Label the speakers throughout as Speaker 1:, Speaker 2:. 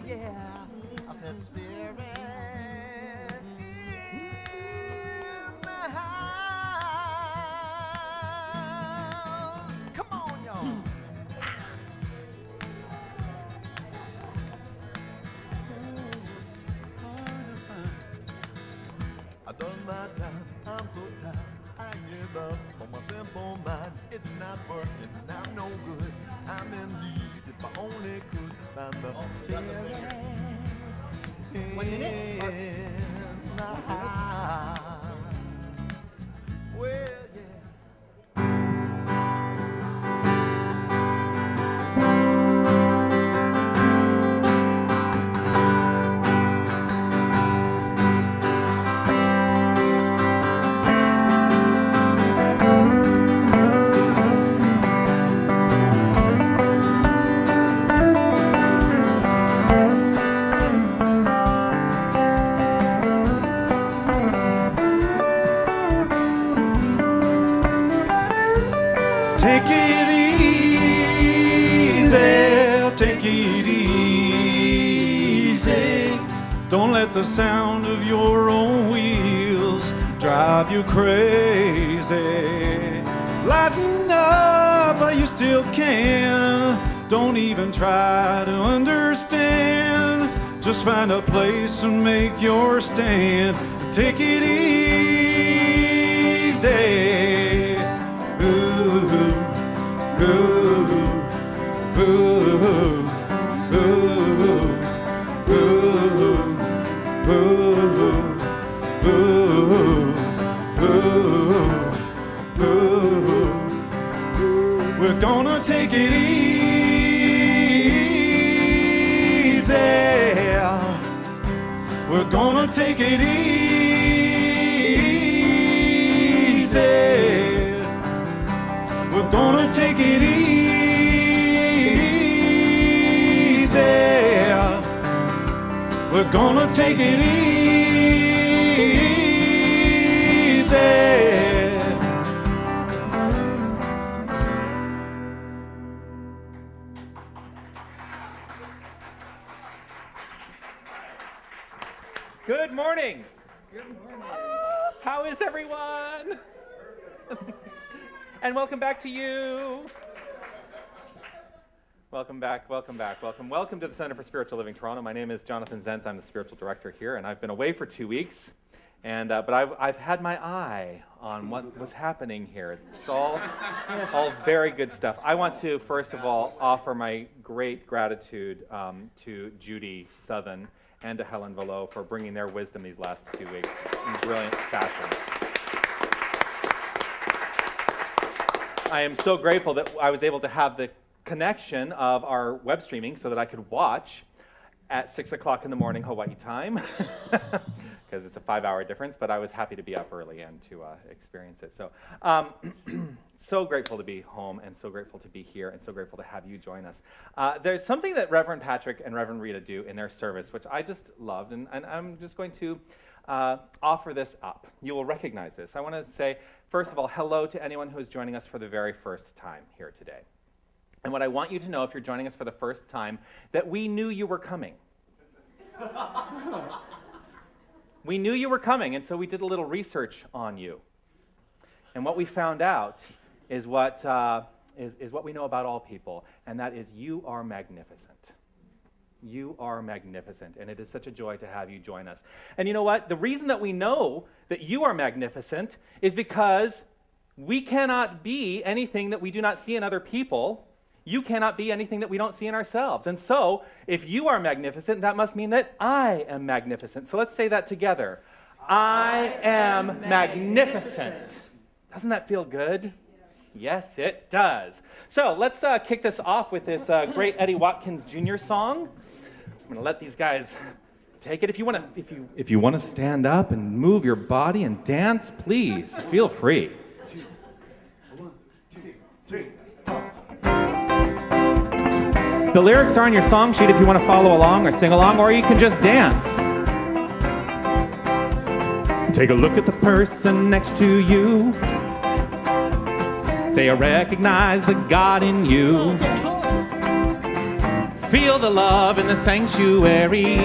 Speaker 1: yeah. I said, Spirit in the house. Come on, y'all. I done my time, I'm so tired, I give up on my simple mind. It's not working, I'm no good, I'm in need. If I only could find the Spirit in the house. Well, yeah.
Speaker 2: Take it easy. Don't let the sound of your own wheels drive you crazy. Lighten up while you still can. Don't even try to understand. Just find a place and make your stand. Take it easy. Ooh, ooh, ooh, ooh, we're gonna take it easy. We're gonna take it easy. We're gonna take it easy. We're gonna take it easy.
Speaker 3: Good morning. Good morning. How is everyone? And welcome back to you. Welcome back, welcome back, welcome to the Center for Spiritual Living Toronto. My name is Jonathan Zenz. I'm the spiritual director here, and I've been away for 2 weeks. And but I've had my eye on what was happening here. It's all very good stuff. I want to first of all offer my great gratitude to Judy Southern and to Helen Velo for bringing their wisdom these last 2 weeks in brilliant fashion. I am so grateful that I was able to have the connection of our web streaming so that I could watch at 6 o'clock in the morning Hawaii time, because it's a 5-hour difference, but I was happy to be up early and to experience it. So, so grateful to be home and so grateful to be here and so grateful to have you join us. There's something that Reverend Patrick and Reverend Rita do in their service, which I just loved, and I'm just going to offer this up. You will recognize this. I want to say, first of all, hello to anyone who is joining us for the very first time here today. And what I want you to know, if you're joining us for the first time, that we knew you were coming. We knew you were coming, and so we did a little research on you. And what we found out is what we know about all people, and that is you are magnificent. You are magnificent, and it is such a joy to have you join us. And you know what? The reason that we know that you are magnificent is because we cannot be anything that we do not see in other people. You cannot be anything that we don't see in ourselves. And so, if you are magnificent, that must mean that I am magnificent. So let's say that together. I am magnificent. Doesn't that feel good? Yes, it does. So let's kick this off with this great Eddie Watkins Jr. song. I'm going to let these guys take it. If you want to stand up and move your body and dance, please feel free.
Speaker 2: 1, 2, 3.
Speaker 3: The lyrics are on your song sheet if you want to follow along or sing along, or you can just dance. Take a look at the person next to you. Say, I recognize the God in you. Feel the love in the sanctuary.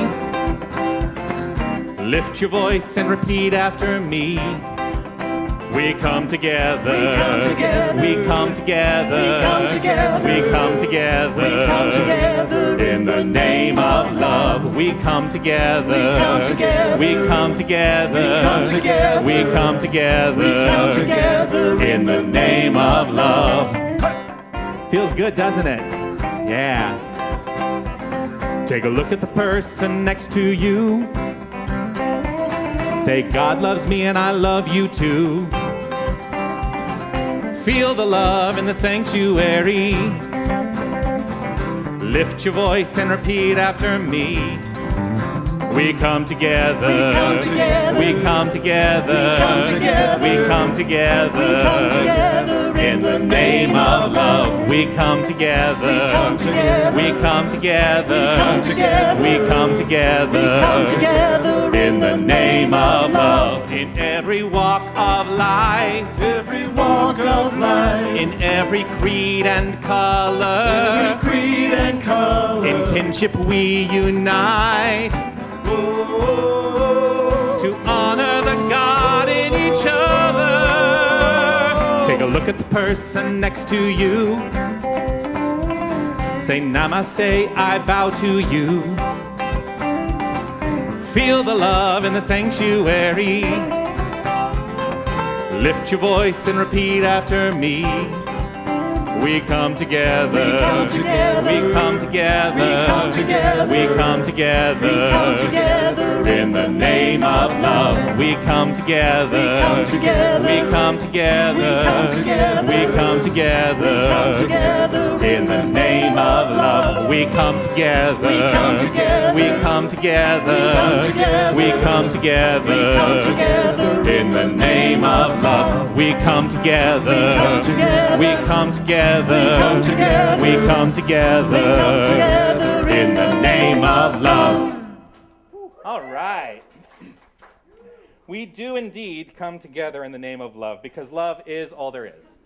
Speaker 3: Lift your voice and repeat after me. We come together. We come together. We come together. We come together. We come together. We come together. In the name of love, we come together. We come together. We come together. We come together. We come together. We come together. In the name of love. Feels good, doesn't it? Yeah. Take a look at the person next to you. Say, God loves me and I love you too. Feel the love in the sanctuary. Lift your voice and repeat after me. We come together. We come together. We come together. We come together. We come together. We come together. In the name of love, we come together. We come together. We come together. We come together. We come together. We come together. In the name of love, in every walk of life,
Speaker 2: Every walk of life,
Speaker 3: in every creed and color,
Speaker 2: every creed and color,
Speaker 3: in kinship we unite. To honor the God in each other. Take a look at the person next to you. Say namaste, I bow to you. Feel the love in the sanctuary. Lift your voice and repeat after me. We come together. We come together. We come together. We come together. We come together. We come together. In the name of love, we come together. We come together. We come together. We come together. We come together. We come together. In the name of love, we come together. We come together. We come together. We come together. We come together. In the name of love, we come together. We come together. We come together. We come together. We come together. We come together. In the name of love. All right. We do indeed come together in the name of love, because love is all there is.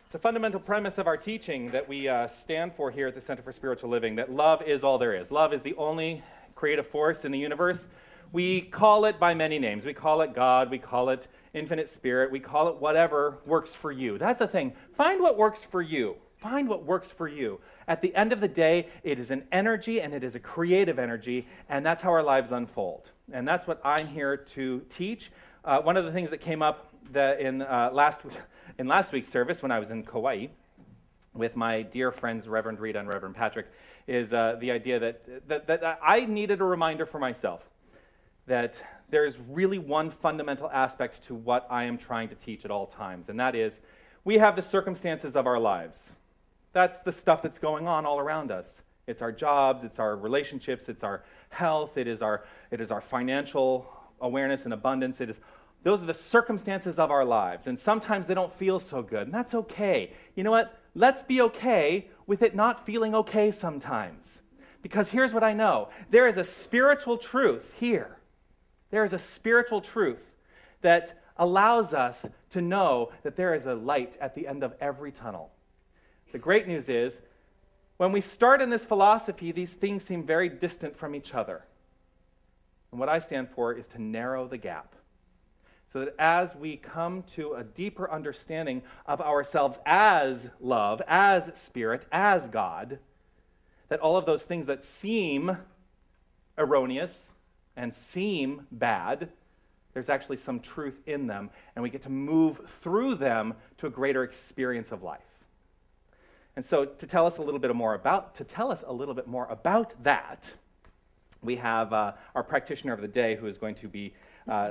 Speaker 3: It's a fundamental premise of our teaching that we stand for here at the Center for Spiritual Living, that love is all there is. Love is the only creative force in the universe. We call it by many names. We call it God. We call it infinite spirit. We call it whatever works for you. That's the thing. Find what works for you. Find what works for you. At the end of the day, it is an energy, and it is a creative energy, and that's how our lives unfold. And that's what I'm here to teach. One of the things that came up in last week's service when I was in Kauai with my dear friends, Reverend Rita and Reverend Patrick, is the idea that I needed a reminder for myself that there's really one fundamental aspect to what I am trying to teach at all times, and that is we have the circumstances of our lives. That's the stuff that's going on all around us. It's our jobs, it's our relationships, it's our health, it is our financial awareness and abundance. Those are the circumstances of our lives, and sometimes they don't feel so good, and that's okay. You know what? Let's be okay with it not feeling okay sometimes, because here's what I know. There is a spiritual truth here. There is a spiritual truth that allows us to know that there is a light at the end of every tunnel. The great news is, when we start in this philosophy, these things seem very distant from each other. And what I stand for is to narrow the gap, so that as we come to a deeper understanding of ourselves as love, as spirit, as God, that all of those things that seem erroneous and seem bad, there's actually some truth in them, and we get to move through them to a greater experience of life. And so to tell us a little bit more about that, we have our practitioner of the day, who is going to be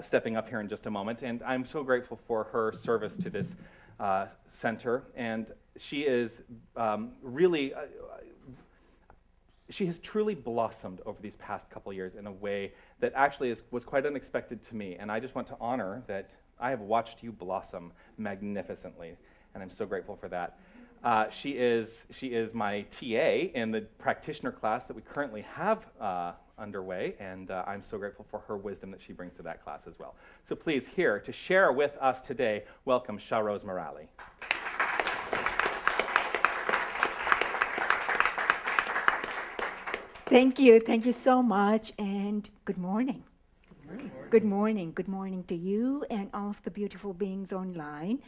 Speaker 3: stepping up here in just a moment, and I'm so grateful for her service to this center, and she is really she has truly blossomed over these past couple years in a way that actually was quite unexpected to me. And I just want to honor that I have watched you blossom magnificently, and I'm so grateful for that. She is my TA in the practitioner class that we currently have underway, and I'm so grateful for her wisdom that she brings to that class as well. So please, here to share with us today, welcome Shah Rose Morali.
Speaker 4: Thank you. Thank you so much, and good morning. Good morning. Good morning to you and all of the beautiful beings online.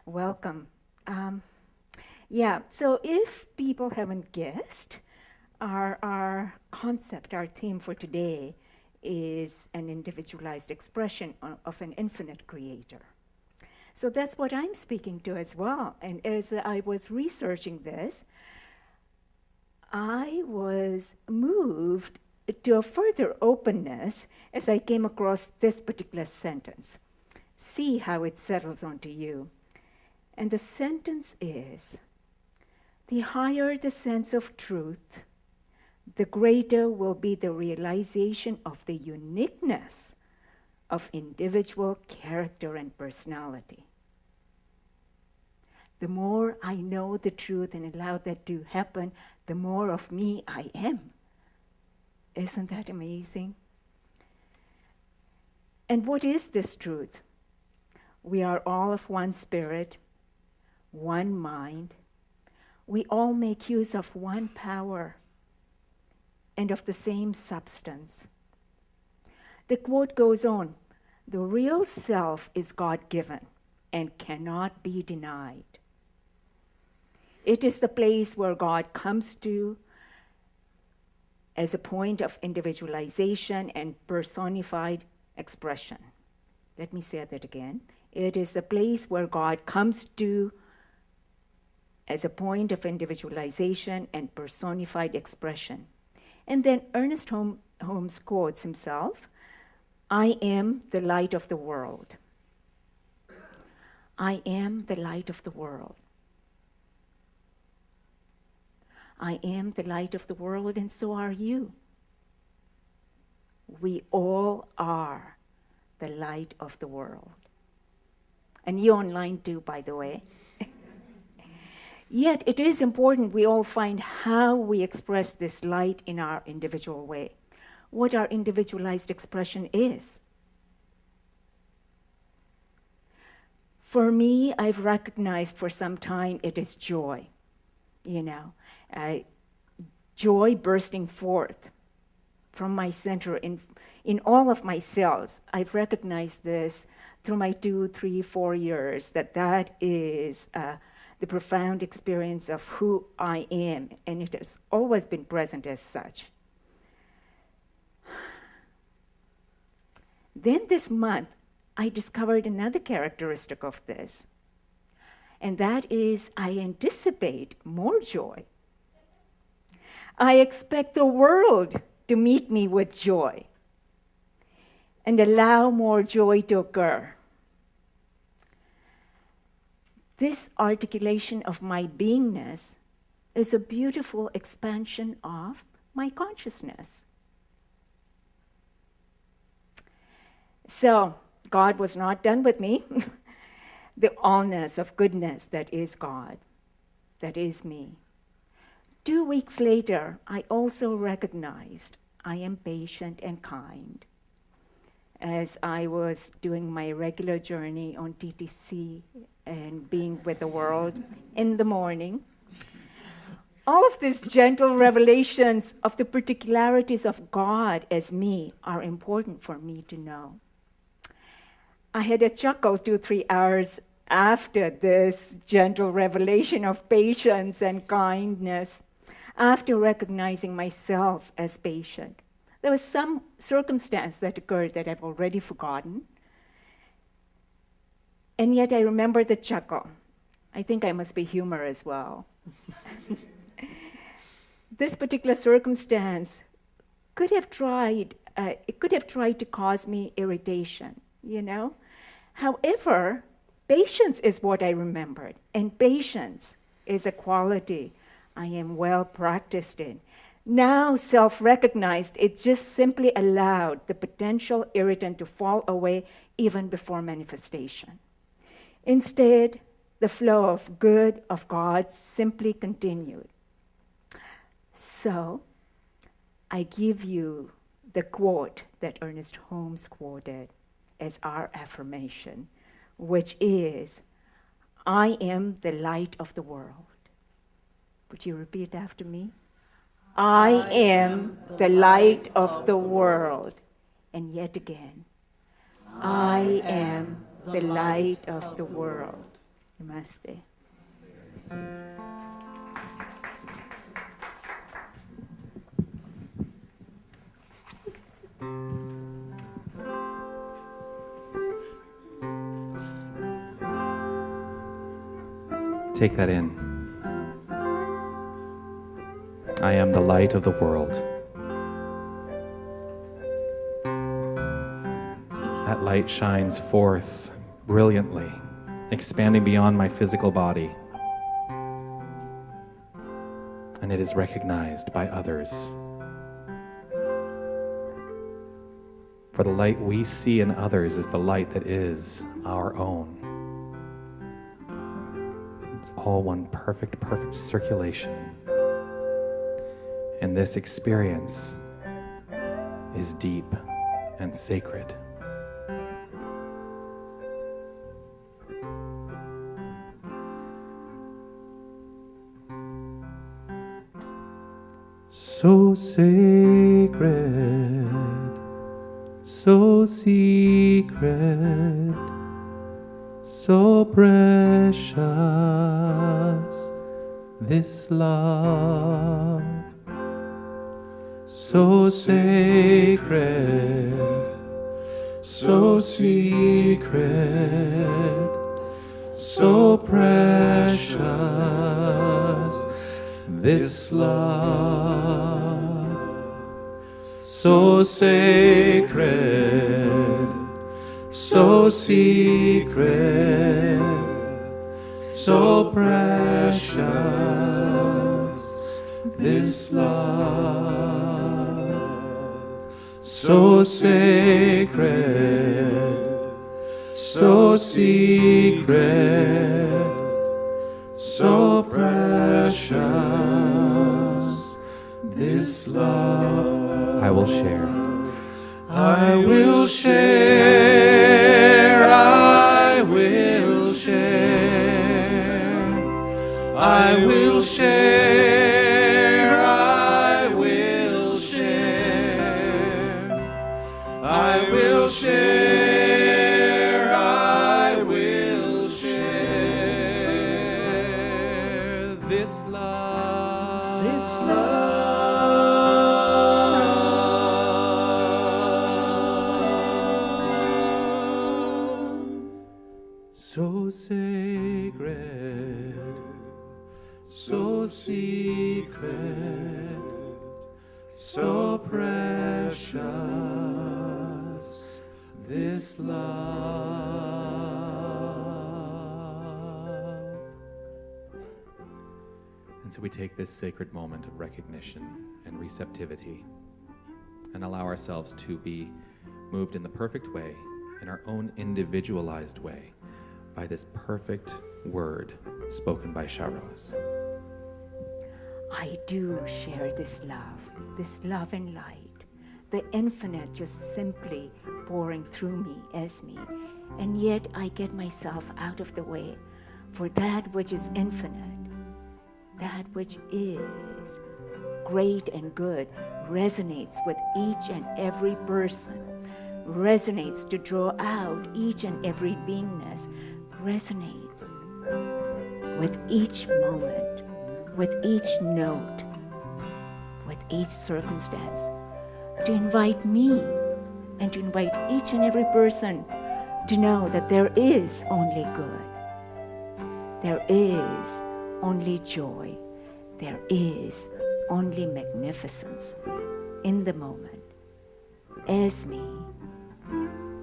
Speaker 4: Welcome. So if people haven't guessed, our concept, our theme for today is an individualized expression of an infinite creator. So that's what I'm speaking to as well. And as I was researching this, I was moved to a further openness as I came across this particular sentence. See how it settles onto you. And the sentence is, the higher the sense of truth, the greater will be the realization of the uniqueness of individual character and personality. The more I know the truth and allow that to happen, the more of me I am. Isn't that amazing? And what is this truth? We are all of one spirit, one mind. We all make use of one power and of the same substance. The quote goes on, the real self is God-given and cannot be denied. It is the place where God comes to as a point of individualization and personified expression. Let me say that again. It is the place where God comes to as a point of individualization and personified expression. And then Ernest Holmes quotes himself, I am the light of the world. I am the light of the world. I am the light of the world, and so are you. We all are the light of the world. And you online too, by the way. Yet it is important we all find how we express this light in our individual way, what our individualized expression is. For me, I've recognized for some time it is joy, joy bursting forth from my center in all of my cells. I've recognized this through my 2, 3, 4 years, that is the profound experience of who I am, and it has always been present as such. Then this month, I discovered another characteristic of this, and that is I anticipate more joy. I expect the world to meet me with joy and allow more joy to occur. This articulation of my beingness is a beautiful expansion of my consciousness. So, God was not done with me. The allness of goodness that is God, that is me. 2 weeks later, I also recognized I am patient and kind. As I was doing my regular journey on TTC and being with the world in the morning, all of these gentle revelations of the particularities of God as me are important for me to know. I had a chuckle 2-3 hours after this gentle revelation of patience and kindness, after recognizing myself as patient. There was some circumstance that occurred that I've already forgotten, and yet I remember the chuckle. I think I must be humor as well. This particular circumstance could have tried to cause me irritation, However, patience is what I remembered, and patience is a quality I am well practiced in. Now self-recognized, it just simply allowed the potential irritant to fall away even before manifestation. Instead, the flow of good of God simply continued. So, I give you the quote that Ernest Holmes quoted as our affirmation, which is, I am the light of the world. Would you repeat after me? I am the light of the world. And yet again, I am the light of the world. Namaste.
Speaker 2: Take that in. I am the light of the world. That light shines forth brilliantly, expanding beyond my physical body. And it is recognized by others. For the light we see in others is the light that is our own. It's all one perfect circulation. And this experience is deep and sacred. So sacred, so secret, so precious, this love. So sacred, so secret, so precious, this love. So sacred, so secret, so precious, this love. So sacred, so secret, so precious, this love. I will share. I will share. I will share. I will share. I will share. I will share. I will share this love. This love. So sacred, so secret, so precious, this love. And so we take this sacred moment of recognition and receptivity and allow ourselves to be moved in the perfect way, in our own individualized way, by this perfect word spoken by Sharos.
Speaker 4: I do share this love and light, the infinite just simply pouring through me as me, and yet I get myself out of the way for that which is infinite, that which is great and good, resonates with each and every person, resonates to draw out each and every beingness, resonates with each moment, with each note, with each circumstance, to invite me and to invite each and every person to know that there is only good, there is only joy, there is only magnificence in the moment, as me,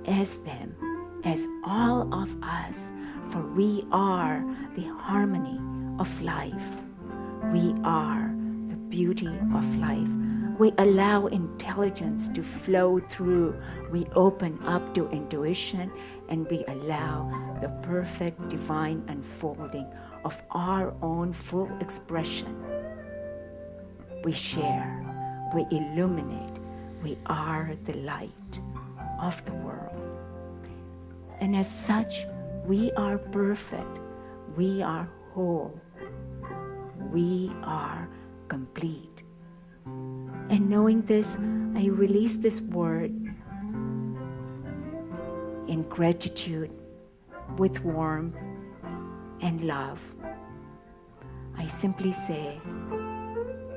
Speaker 4: as them, as all of us, for we are the harmony of life. We are the beauty of life. We allow intelligence to flow through. We open up to intuition, and we allow the perfect divine unfolding of our own full expression. We share, we illuminate, we are the light of the world. And as such, we are perfect, we are whole, we are complete, And knowing this, I release this word in gratitude, with warmth and love. I simply say,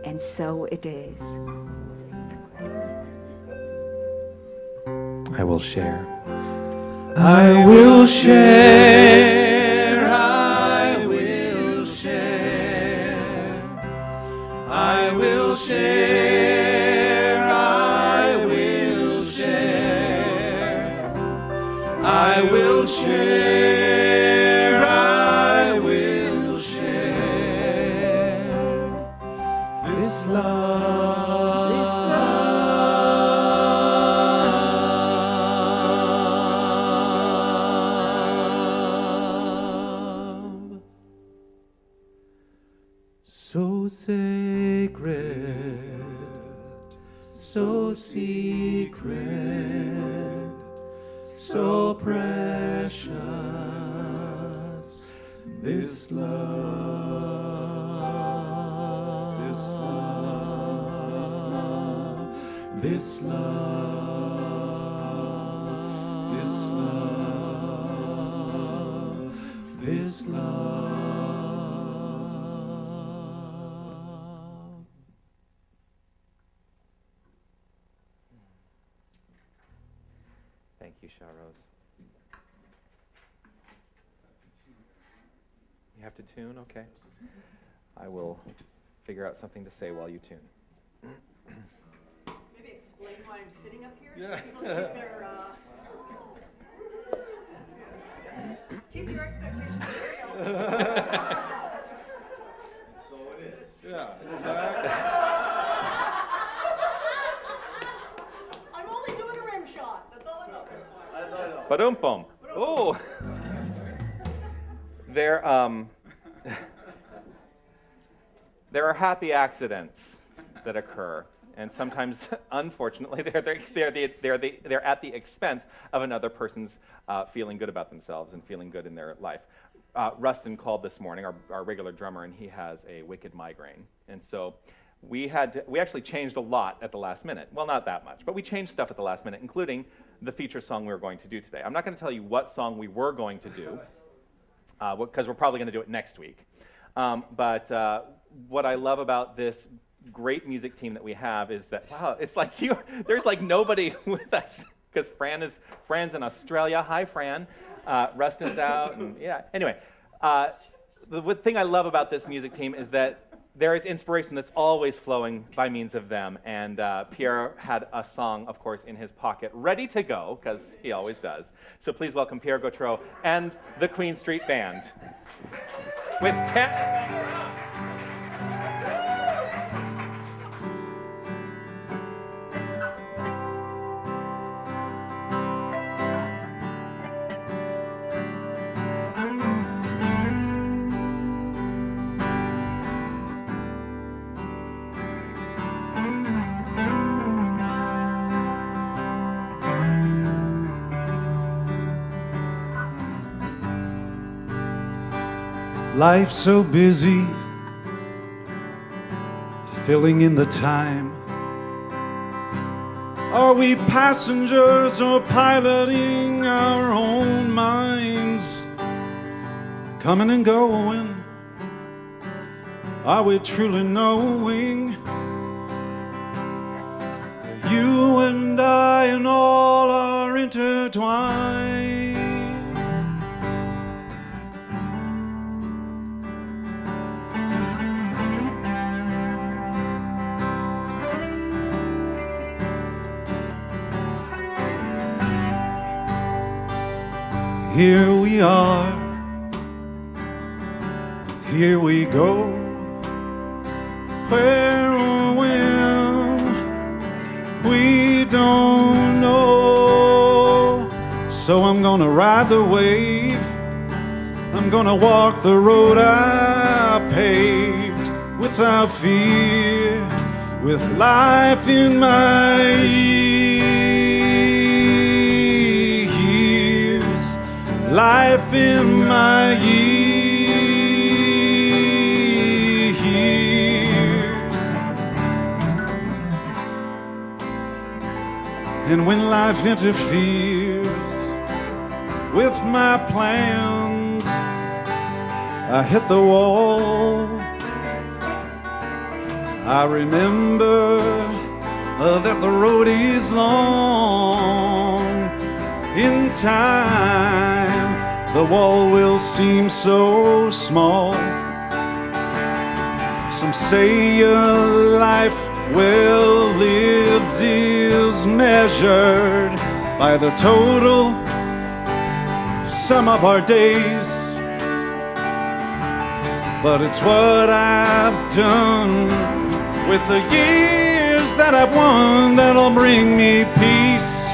Speaker 4: and so it is.
Speaker 2: I will share. I will share. I will share. I will share. I will share. I will share. I will share this love. This love. So sacred, so secret, so precious, this love, this love, this love, this love, this love.
Speaker 3: Thank you, Shahrose. You have to tune? Okay. I will figure out something to say while you tune.
Speaker 5: Maybe explain why I'm sitting up here. Yeah. People keep their, keep your expectations very low.
Speaker 2: So it is. Yeah, exactly.
Speaker 5: I'm only doing a rim shot. That's all I know. That's all I know.
Speaker 3: Ba-dum-bum. Oh. There are happy accidents that occur, and sometimes, unfortunately, they're at the expense of another person's feeling good about themselves and feeling good in their life. Rustin called this morning, our regular drummer, and he has a wicked migraine, and so we actually changed a lot at the last minute. Well, not that much, but we changed stuff at the last minute, including the feature song we were going to do today. I'm not going to tell you what song we were going to do, because we're probably going to do it next week. But what I love about this great music team that we have is that, wow, it's like there's like nobody with us, because Fran's in Australia. Hi, Fran. Rustin's out, and yeah. Anyway, the thing I love about this music team is that there is inspiration that's always flowing by means of them, and Pierre had a song, of course, in his pocket, ready to go, because he always does. So please welcome Pierre Gautreau and the Queen Street Band. With
Speaker 2: Life's so busy, filling in the time. Are we passengers or piloting our own minds? Coming and going, are we truly knowing? You and I and all are intertwined. Here we are, here we go. Where or when, we don't know. So I'm gonna ride the wave, I'm gonna walk the road I paved without fear, with life in my ears, life in my ears. And when life interferes with my plans, I hit the wall. I remember that the road is long. In time, the wall will seem so small. Some say a life well lived is measured by the total sum of our days. But it's what I've done with the years that I've won that'll bring me peace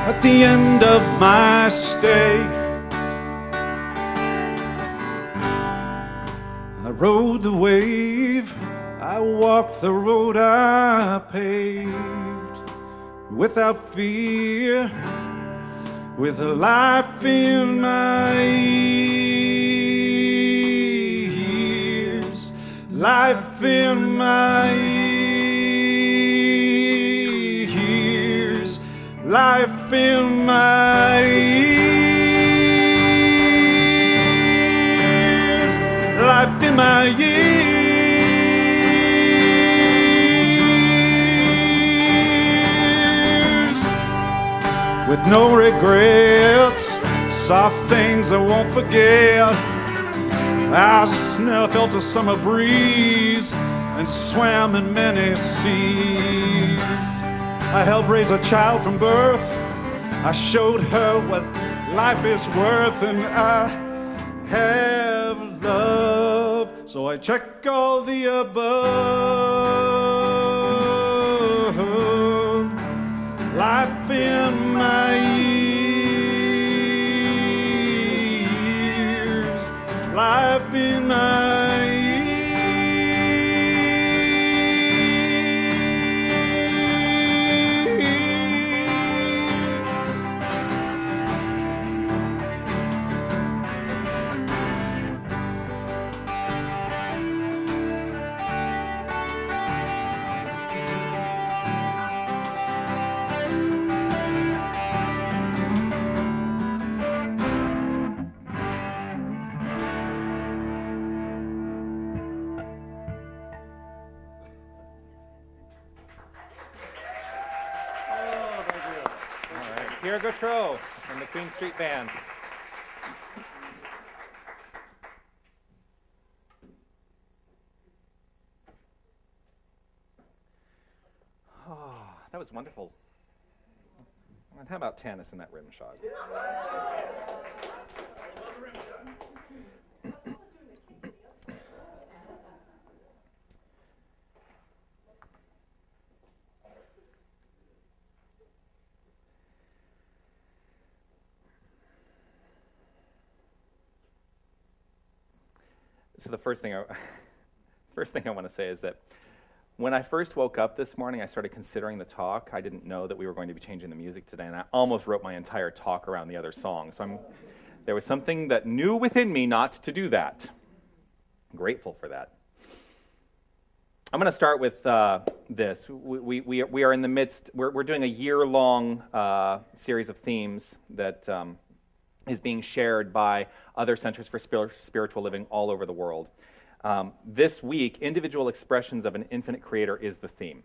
Speaker 2: at the end of my stay. I rode the wave, I walked the road I paved, without fear, with a life in my ears, life in my ears, life in my ears, life in my ears. With no regrets, saw things I won't forget. I felt a summer breeze and swam in many seas. I helped raise a child from birth. I showed her what life is worth, and I have love. So I check all the above. Life in my ears, life in my ears.
Speaker 3: Pierre Gautreau and the Queen Street Band. Oh, that was wonderful. And how about tennis in that rim shot? So the first thing I want to say is that when I first woke up this morning, I started considering the talk. I didn't know that we were going to be changing the music today, and I almost wrote my entire talk around the other song. So there was something that knew within me not to do that. I'm grateful for that. I'm going to start with this. We are in the midst, we're doing a year-long series of themes that is being shared by other centers for spiritual living all over the world. This week, individual expressions of an infinite creator is the theme.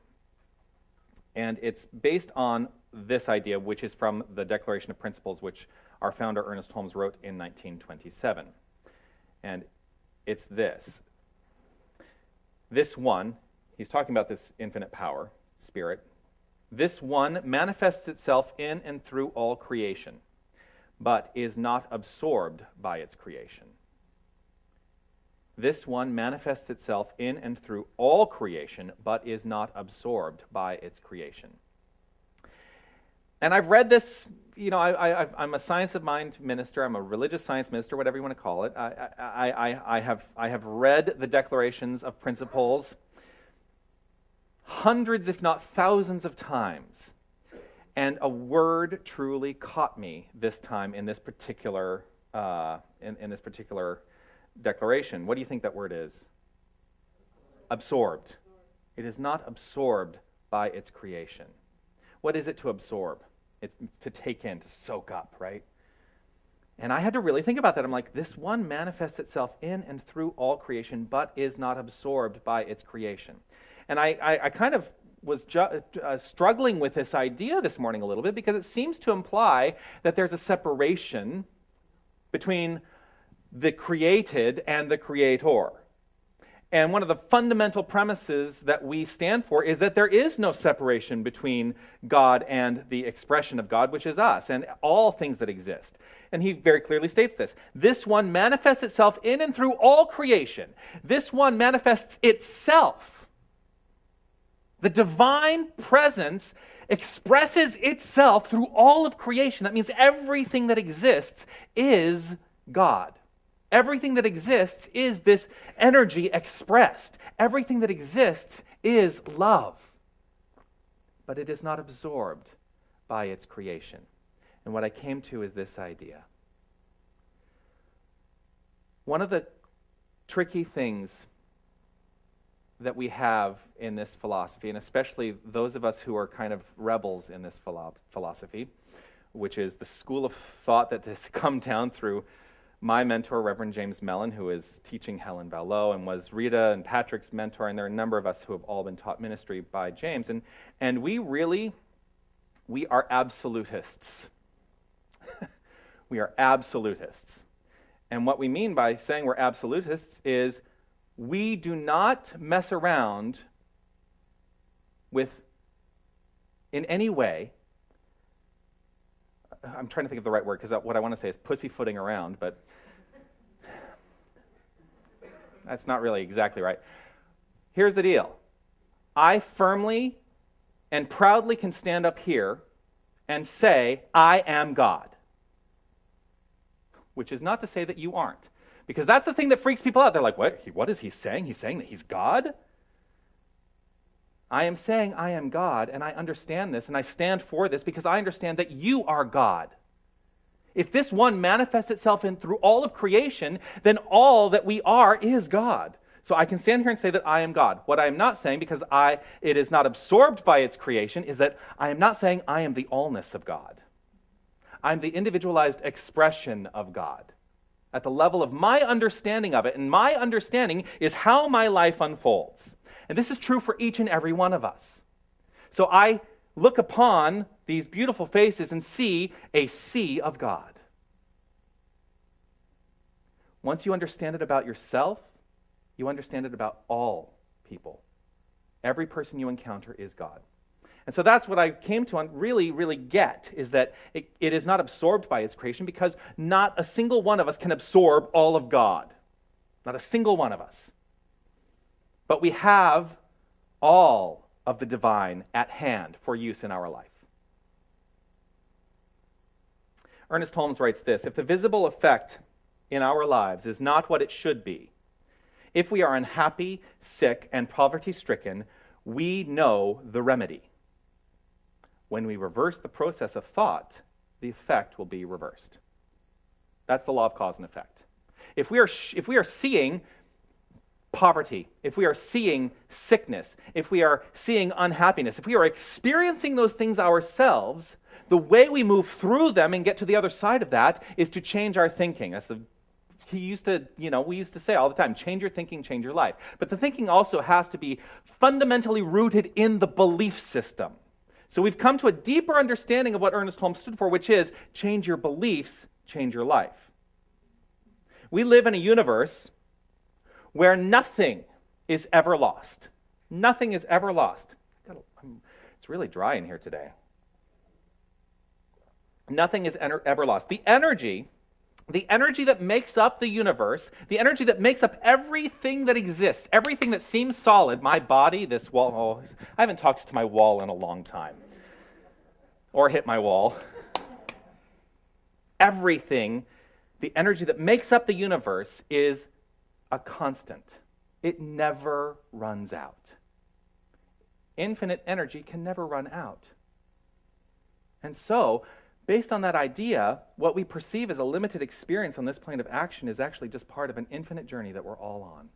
Speaker 3: And it's based on this idea, which is from the Declaration of Principles, which our founder Ernest Holmes wrote in 1927. And it's this. This one, he's talking about this infinite power, spirit. This one manifests itself in and through all creation, but is not absorbed by its creation. This one manifests itself in and through all creation, but is not absorbed by its creation. And I've read this, I'm a science of mind minister, I'm a religious science minister, whatever you want to call it. I have read the declarations of principles hundreds, if not thousands of times. And a word truly caught me this time in this particular in this particular declaration. What do you think that word is? Absorbed. It is not absorbed by its creation. What is it to absorb? It's to take in, to soak up, right? And I had to really think about that. I'm like, this one manifests itself in and through all creation, but is not absorbed by its creation. And I kind of was struggling with this idea this morning a little bit because it seems to imply that there's a separation between the created and the creator. And one of the fundamental premises that we stand for is that there is no separation between God and the expression of God, which is us, and all things that exist. And he very clearly states this. This one manifests itself in and through all creation. This one manifests itself. The divine presence expresses itself through all of creation. That means everything that exists is God. Everything that exists is this energy expressed. Everything that exists is love. But it is not absorbed by its creation. And what I came to is this idea. One of the tricky things that we have in this philosophy, and especially those of us who are kind of rebels in this philosophy, which is the school of thought that has come down through my mentor, Reverend James Mellon, who is teaching Helen Vallow and was Rita and Patrick's mentor, and there are a number of us who have all been taught ministry by James. And we are absolutists. We are absolutists. And what we mean by saying we're absolutists is we do not mess around with, in any way, I'm trying to think of the right word, because what I want to say is pussyfooting around, but that's not really exactly right. Here's the deal. I firmly and proudly can stand up here and say, I am God. Which is not to say that you aren't. Because that's the thing that freaks people out. They're like, what is he saying? He's saying that he's God? I am saying I am God, and I understand this, and I stand for this because I understand that you are God. If this one manifests itself in through all of creation, then all that we are is God. So I can stand here and say that I am God. What I am not saying, because it is not absorbed by its creation, is that I am not saying I am the allness of God. I'm the individualized expression of God at the level of my understanding of it, and my understanding is how my life unfolds. And this is true for each and every one of us. So I look upon these beautiful faces and see a sea of God. Once you understand it about yourself, you understand it about all people. Every person you encounter is God. And so that's what I came to really get, is that it is not absorbed by its creation because not a single one of us can absorb all of God. Not a single one of us. But we have all of the divine at hand for use in our life. Ernest Holmes writes this: if the visible effect in our lives is not what it should be, if we are unhappy, sick, and poverty-stricken, we know the remedy. When we reverse the process of thought, the effect will be reversed. That's the law of cause and effect. If we are seeing poverty, if we are seeing sickness, if we are seeing unhappiness, if we are experiencing those things ourselves, the way we move through them and get to the other side of that is to change our thinking. We used to say all the time, change your thinking, change your life. But the thinking also has to be fundamentally rooted in the belief system. So we've come to a deeper understanding of what Ernest Holmes stood for, which is change your beliefs, change your life. We live in a universe where nothing is ever lost. Nothing is ever lost. It's really dry in here today. Nothing is ever lost. The energy that makes up the universe, the energy that makes up everything that exists, everything that seems solid, my body, this wall, I haven't talked to my wall in a long time. Or hit my wall. Everything, the energy that makes up the universe is a constant. It never runs out. Infinite energy can never run out. And so, based on that idea, what we perceive as a limited experience on this plane of action is actually just part of an infinite journey that we're all on.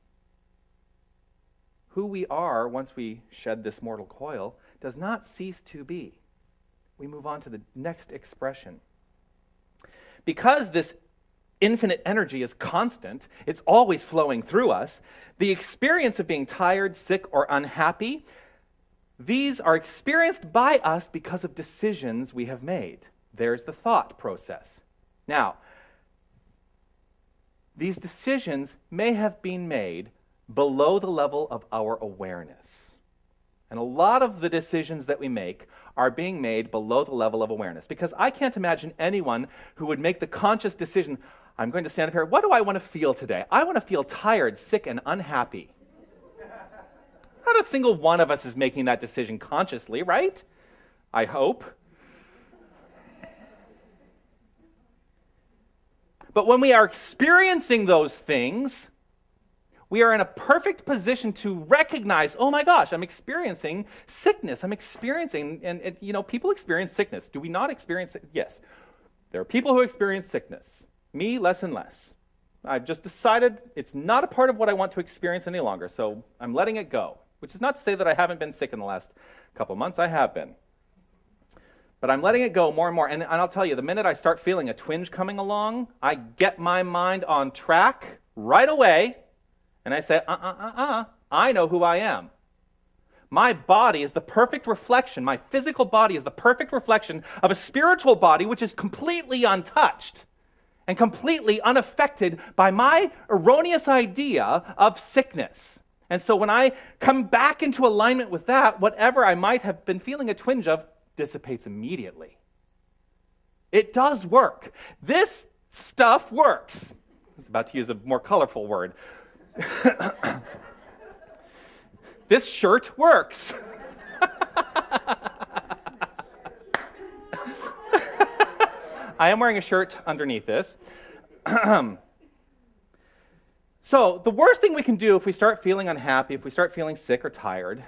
Speaker 3: Who we are once we shed this mortal coil does not cease to be. we move on to the next expression. Because this infinite energy is constant, it's always flowing through us, the experience of being tired, sick, or unhappy, these are experienced by us because of decisions we have made. There's the thought process. Now, these decisions may have been made below the level of our awareness. And a lot of the decisions that we make are being made below the level of awareness. Because I can't imagine anyone who would make the conscious decision, I'm going to stand up here, what do I want to feel today? I want to feel tired, sick, and unhappy. Not a single one of us is making that decision consciously, right? I hope. But when we are experiencing those things, we are in a perfect position to recognize, oh my gosh, I'm experiencing sickness. I'm experiencing, and people experience sickness. Do we not experience it? Yes. There are people who experience sickness. Me, less and less. I've just decided it's not a part of what I want to experience any longer, so I'm letting it go. Which is not to say that I haven't been sick in the last couple months. I have been. But I'm letting it go more and more. And I'll tell you, the minute I start feeling a twinge coming along, I get my mind on track right away, and I say, I know who I am. My body is the perfect reflection, my physical body is the perfect reflection of a spiritual body which is completely untouched and completely unaffected by my erroneous idea of sickness. And so when I come back into alignment with that, whatever I might have been feeling a twinge of dissipates immediately. It does work. This stuff works. I was about to use a more colorful word. This shirt works. I am wearing a shirt underneath this. So the worst thing we can do if we start feeling unhappy, if we start feeling sick or tired,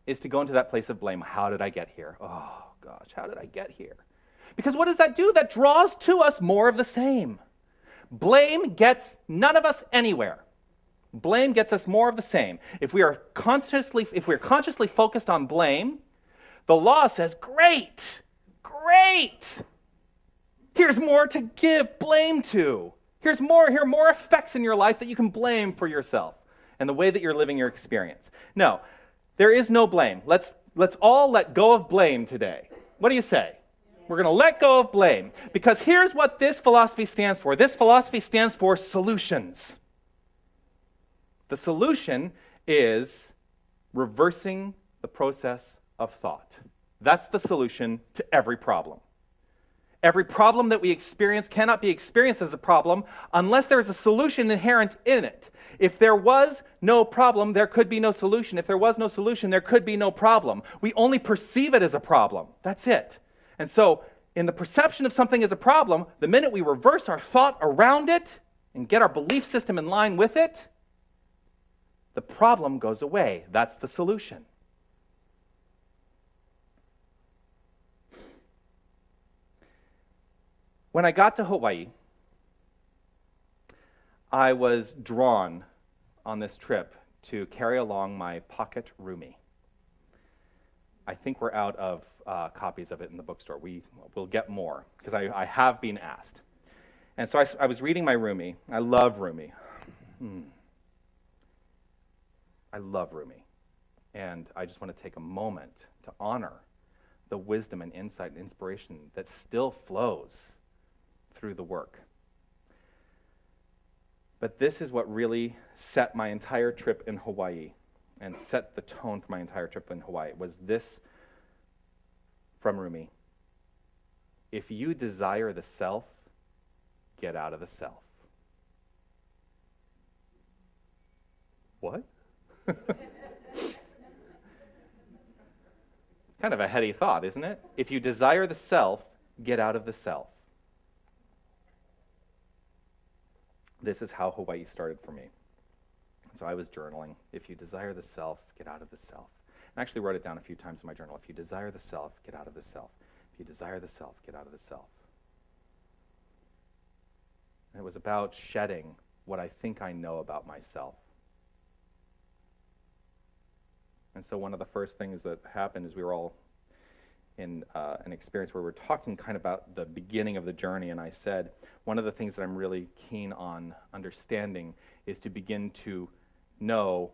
Speaker 3: is to go into that place of blame. How did I get here? Oh gosh, how did I get here? Because what does that do? That draws to us more of the same. Blame gets none of us anywhere. Blame gets us more of the same. If we're consciously focused on blame, the law says, great. Here's more to give blame to. Here are more effects in your life that you can blame for yourself and the way that you're living your experience. No, there is no blame. Let's all let go of blame today. What do you say? We're going to let go of blame because here's what this philosophy stands for. This philosophy stands for solutions. The solution is reversing the process of thought. That's the solution to every problem. Every problem that we experience cannot be experienced as a problem unless there is a solution inherent in it. If there was no problem, there could be no solution. If there was no solution, there could be no problem. We only perceive it as a problem. That's it. And so, in the perception of something as a problem, the minute we reverse our thought around it and get our belief system in line with it, the problem goes away. That's the solution. When I got to Hawaii, I was drawn on this trip to carry along my pocket roomie. I think we're out of copies of it in the bookstore. We'll get more, because I have been asked. And so I was reading my roomie. I love Rumi. I love Rumi. And I just want to take a moment to honor the wisdom and insight and inspiration that still flows through the work. But this is what really set my entire trip in Hawaii and set the tone for my entire trip in Hawaii, was this from Rumi. If you desire the self, get out of the self. What? It's kind of a heady thought, isn't it? If you desire the self, get out of the self. This is how Hawaii started for me. So I was journaling. If you desire the self, get out of the self. I actually wrote it down a few times in my journal. If you desire the self, get out of the self. If you desire the self, get out of the self. And it was about shedding what I think I know about myself. And so one of the first things that happened is we were all an experience where we're talking kind of about the beginning of the journey, and I said, one of the things that I'm really keen on understanding is to begin to know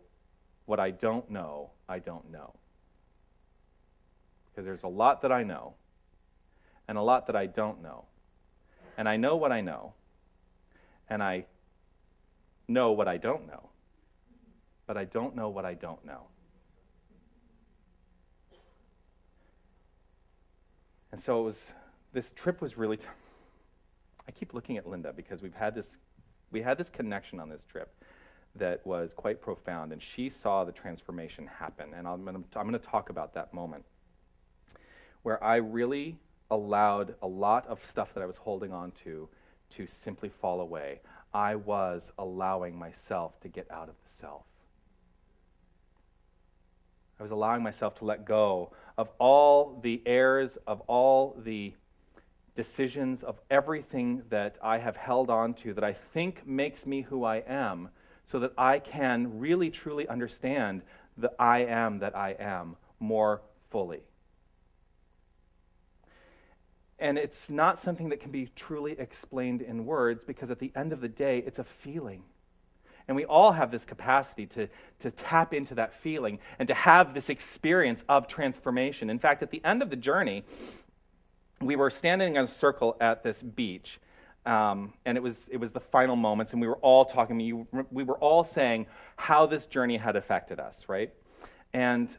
Speaker 3: what I don't know, I don't know. Because there's a lot that I know, and a lot that I don't know. And I know what I know, and I know what I don't know, but I don't know what I don't know. And so this trip was really, I keep looking at Linda because we had this connection on this trip that was quite profound, and she saw the transformation happen, and I'm going to talk about that moment where I really allowed a lot of stuff that I was holding on to simply fall away. I was allowing myself to get out of the self. I was allowing myself to let go of all the errors, of all the decisions, of everything that I have held on to that I think makes me who I am, so that I can really truly understand the I am that I am more fully. And it's not something that can be truly explained in words, because at the end of the day, it's a feeling. And we all have this capacity to tap into that feeling and to have this experience of transformation. In fact, at the end of the journey, we were standing in a circle at this beach, and it was the final moments, and we were all talking. We were all saying how this journey had affected us, right? And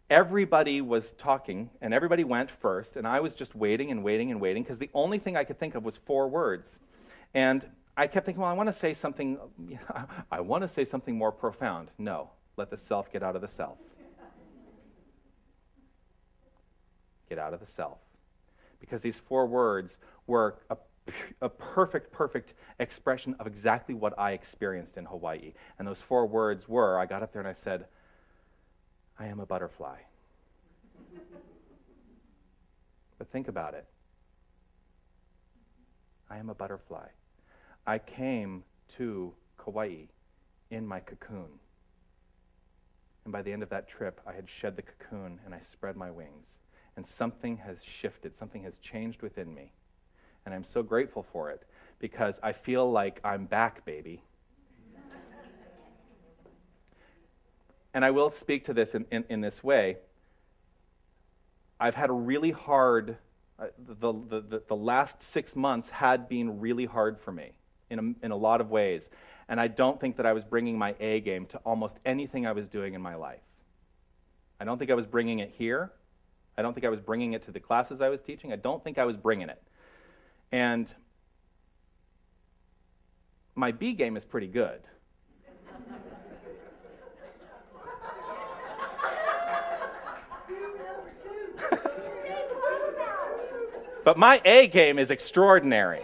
Speaker 3: everybody was talking, and everybody went first, and I was just waiting and waiting and waiting, because the only thing I could think of was 4 words. And I kept thinking, well, I want to say something more profound. No, let the self get out of the self. Get out of the self. Because these 4 words were a perfect expression of exactly what I experienced in Hawaii. And those 4 words were, I got up there and I said, I am a butterfly. But think about it. I am a butterfly. I came to Kauai in my cocoon. And by the end of that trip, I had shed the cocoon and I spread my wings. And something has shifted, something has changed within me. And I'm so grateful for it, because I feel like I'm back, baby. And I will speak to this in this way. I've had a really hard, the last 6 months had been really hard for me in a lot of ways. And I don't think that I was bringing my A game to almost anything I was doing in my life. I don't think I was bringing it here. I don't think I was bringing it to the classes I was teaching. I don't think I was bringing it. And my B game is pretty good. But my A game is extraordinary.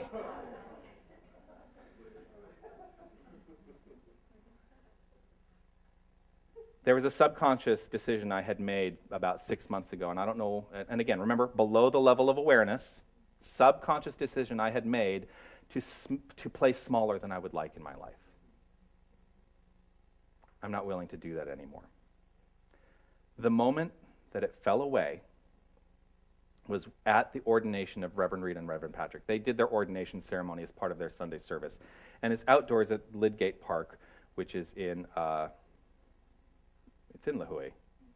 Speaker 3: There was a subconscious decision I had made about 6 months ago, and I don't know, and again, remember, below the level of awareness, subconscious decision I had made to play smaller than I would like in my life. I'm not willing to do that anymore. The moment that it fell away was at the ordination of Reverend Reed and Reverend Patrick. They did their ordination ceremony as part of their Sunday service. And it's outdoors at Lydgate Park, which is in, it's in Lihue.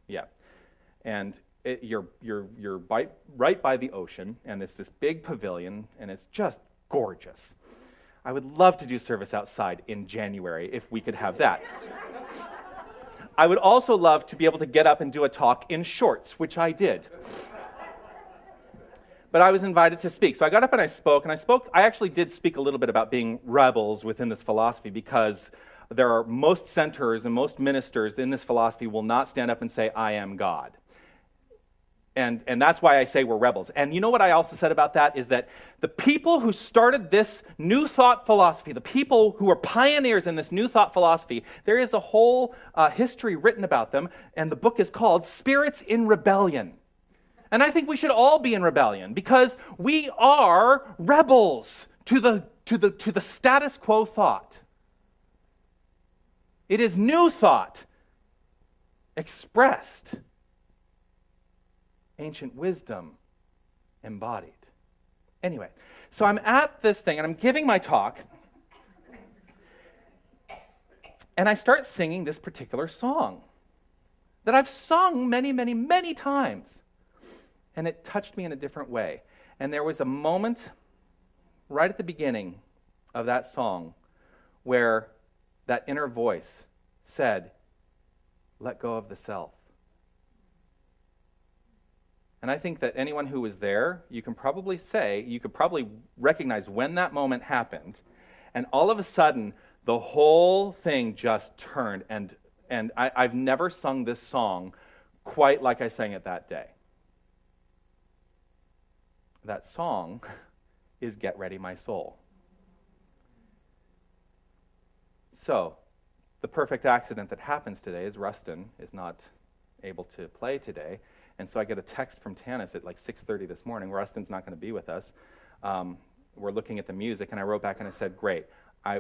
Speaker 3: Yeah. And you're right by the ocean, and it's this big pavilion, and it's just gorgeous. I would love to do service outside in January if we could have that. I would also love to be able to get up and do a talk in shorts, which I did. But I was invited to speak. So I got up and I spoke. I actually did speak a little bit about being rebels within this philosophy, because there are most centers and most ministers in this philosophy will not stand up and say, I am God. And that's why I say we're rebels. And you know what I also said about that is that the people who started this new thought philosophy, the people who are pioneers in this new thought philosophy, there is a whole history written about them, and the book is called Spirits in Rebellion. And I think we should all be in rebellion, because we are rebels to the status quo thought. It is new thought expressed ancient wisdom embodied. Anyway, so I'm at this thing and I'm giving my talk, and I start singing this particular song that I've sung many, many, many times. And it touched me in a different way. And there was a moment right at the beginning of that song where that inner voice said, let go of the self. And I think that anyone who was there, you could probably recognize when that moment happened. And all of a sudden, the whole thing just turned. And I've never sung this song quite like I sang it that day. That song is Get Ready, My Soul. So, the perfect accident that happens today is Rustin is not able to play today. And so I get a text from Tanis at like 6:30 this morning. Rustin's not going to be with us. We're looking at the music, and I wrote back and I said, great,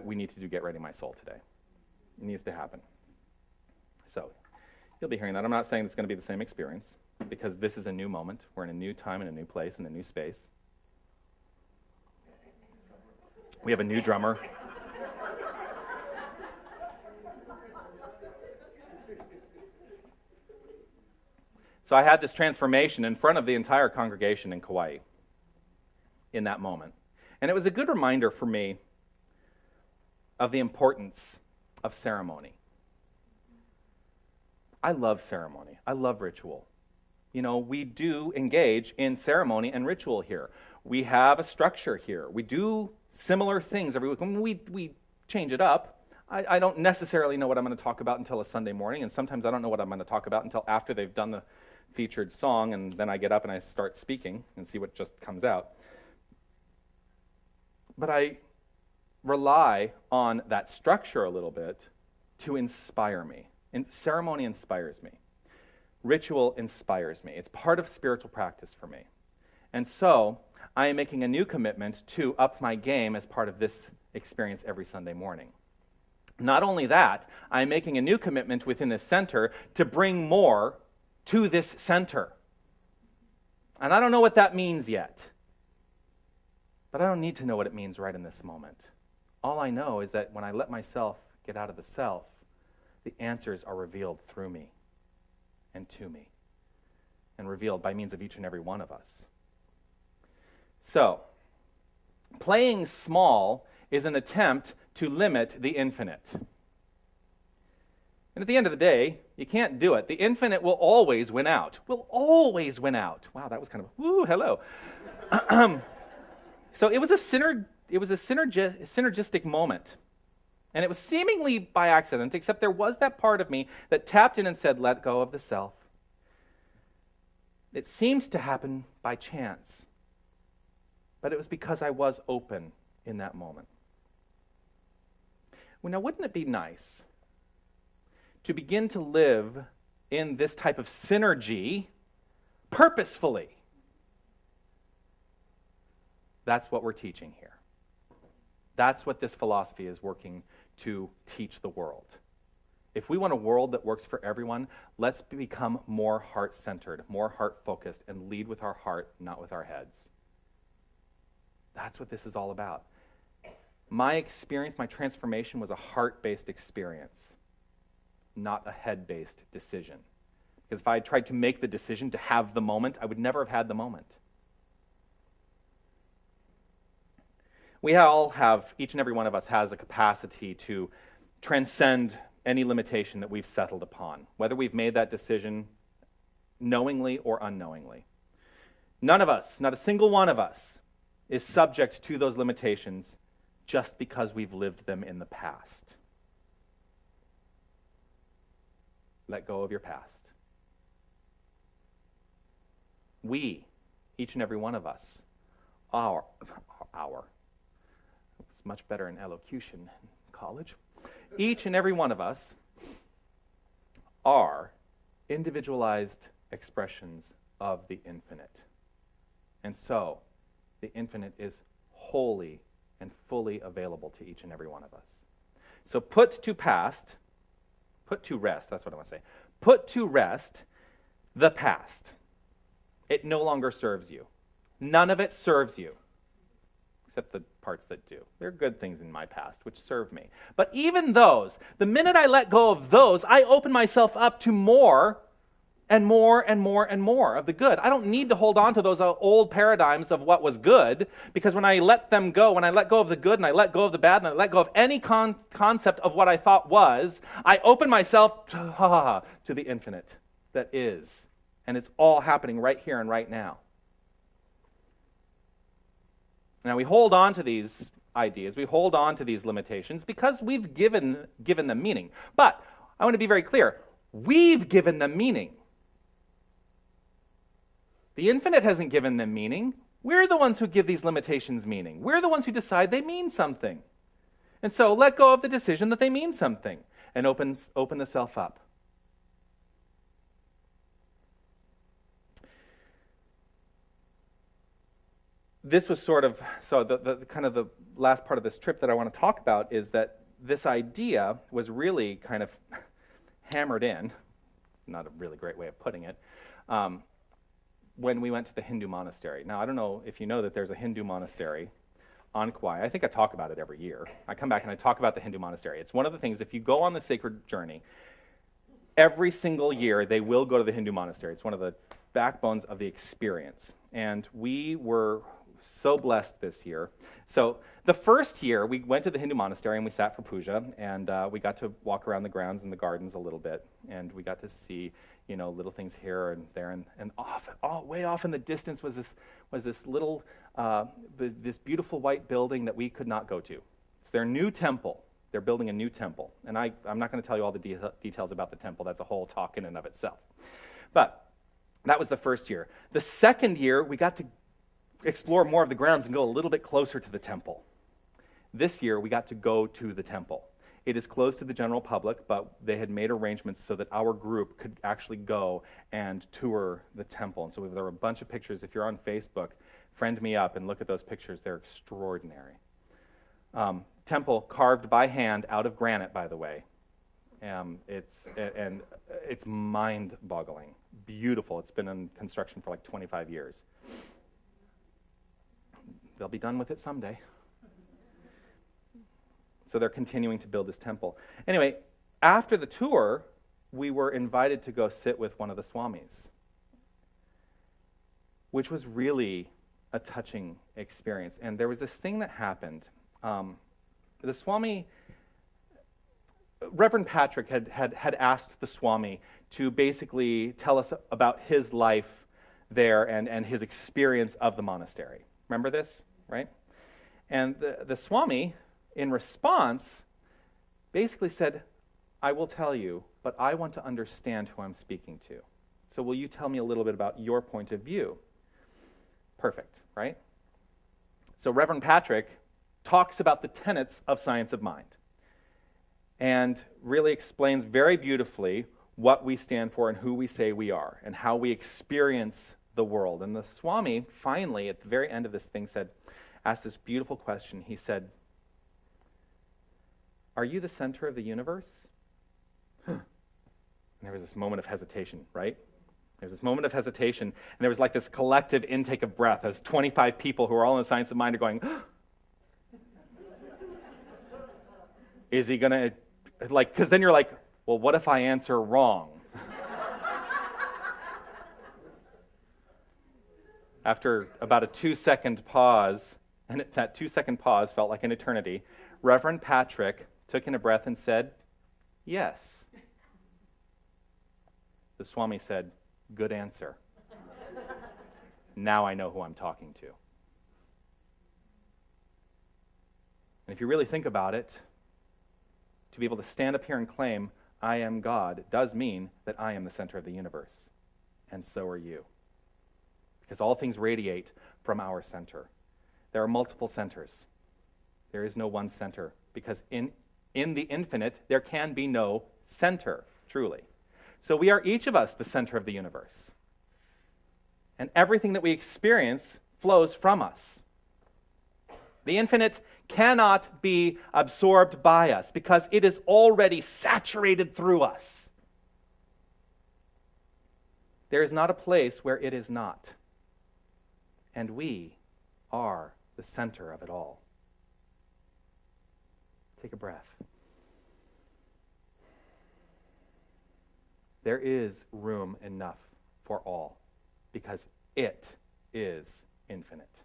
Speaker 3: we need to do Get Ready, My Soul today. It needs to happen. So, you'll be hearing that. I'm not saying it's going to be the same experience, because this is a new moment. We're in a new time, in a new place, in a new space. We have a new drummer. So I had this transformation in front of the entire congregation in Kauai in that moment. And it was a good reminder for me of the importance of ceremony. I love ceremony. I love ritual. You know, we do engage in ceremony and ritual here. We have a structure here. We do similar things every week. When we change it up, I don't necessarily know what I'm going to talk about until a Sunday morning, and sometimes I don't know what I'm going to talk about until after they've done the featured song, and then I get up and I start speaking and see what just comes out. But I rely on that structure a little bit to inspire me. And ceremony inspires me. Ritual inspires me. It's part of spiritual practice for me. And so I am making a new commitment to up my game as part of this experience every Sunday morning. Not only that, I'm making a new commitment within this center to bring more to this center. And I don't know what that means yet. But I don't need to know what it means right in this moment. All I know is that when I let myself get out of the self, the answers are revealed through me and to me, and revealed by means of each and every one of us. So, playing small is an attempt to limit the infinite. And at the end of the day, you can't do it. The infinite will always win out. Will always win out. Wow, that was kind of, woo, hello. So it was a synergistic moment. And it was seemingly by accident, except there was that part of me that tapped in and said, let go of the self. It seemed to happen by chance. But it was because I was open in that moment. Well, now, wouldn't it be nice to begin to live in this type of synergy purposefully? That's what we're teaching here. That's what this philosophy is working to teach the world. If we want a world that works for everyone, let's become more heart-centered, more heart-focused, and lead with our heart, not with our heads. That's what this is all about. My experience, my transformation was a heart-based experience, not a head-based decision. Because if I had tried to make the decision to have the moment, I would never have had the moment. We all have, each and every one of us has a capacity to transcend any limitation that we've settled upon, whether we've made that decision knowingly or unknowingly. None of us, not a single one of us, is subject to those limitations just because we've lived them in the past. Let go of your past. We, each and every one of us, it's much better in elocution in college. Each and every one of us are individualized expressions of the infinite. And so, the infinite is wholly and fully available to each and every one of us. So put to rest, that's what I want to say. Put to rest the past it no longer serves you. None of it serves you, except the parts that do. There are good things in my past which serve me. But even those, the minute I let go of those, I open myself up to more and more and more and more of the good. I don't need to hold on to those old paradigms of what was good, because when I let them go, when I let go of the good and I let go of the bad and I let go of any concept of what I thought was, I open myself to the infinite that is. And it's all happening right here and right now. Now, we hold on to these ideas, we hold on to these limitations because we've given them meaning. But I want to be very clear, we've given them meaning. The infinite hasn't given them meaning. We're the ones who give these limitations meaning. We're the ones who decide they mean something. And so let go of the decision that they mean something and open the self up. This was sort of, so the kind of the last part of this trip that I want to talk about is that this idea was really kind of hammered in, not a really great way of putting it, when we went to the Hindu monastery. Now, I don't know if you know that there's a Hindu monastery on Kauai. I think I talk about it every year. I come back and I talk about the Hindu monastery. It's one of the things, if you go on the sacred journey, every single year they will go to the Hindu monastery. It's one of the backbones of the experience. And we were so blessed this year. So the first year, we went to the Hindu monastery and we sat for puja, and we got to walk around the grounds and the gardens a little bit, and we got to see, little things here and there, and way off in the distance was this little, this beautiful white building that we could not go to. It's their new temple. They're building a new temple, and I'm not going to tell you all the details about the temple. That's a whole talk in and of itself. But that was the first year. The second year, we got to explore more of the grounds and go a little bit closer to the temple. This year, we got to go to the temple. It is closed to the general public, but they had made arrangements so that our group could actually go and tour the temple. And so there were a bunch of pictures. If you're on Facebook, friend me up and look at those pictures. They're extraordinary. Temple carved by hand out of granite, by the way. It's mind-boggling. Beautiful. It's been in construction for like 25 years. They'll be done with it someday. So they're continuing to build this temple. Anyway, after the tour, we were invited to go sit with one of the swamis, which was really a touching experience. And there was this thing that happened. The swami, Reverend Patrick had asked the swami to basically tell us about his life there and his experience of the monastery. Remember this, right? And the swami, in response, basically said, I will tell you, but I want to understand who I'm speaking to. So will you tell me a little bit about your point of view? Perfect, right? So Reverend Patrick talks about the tenets of science of mind and really explains very beautifully what we stand for and who we say we are and how we experience the world. And the Swami finally, at the very end of this thing, asked this beautiful question. He said, are you the center of the universe? And there was this moment of hesitation, right? There was this moment of hesitation, and there was like this collective intake of breath as 25 people who are all in the science of mind are going, is he going to, because then you're like, well, what if I answer wrong? After about a 2-second pause, and that 2-second pause felt like an eternity, Reverend Patrick took in a breath and said, yes. The Swami said, good answer. Now I know who I'm talking to. And if you really think about it, to be able to stand up here and claim, I am God, does mean that I am the center of the universe. And so are you. Because all things radiate from our center. There are multiple centers. There is no one center. Because in the infinite, there can be no center, truly. So we are each of us the center of the universe. And everything that we experience flows from us. The infinite cannot be absorbed by us because it is already saturated through us. There is not a place where it is not. and we are the center of it all. Take a breath. There is room enough for all because it is infinite.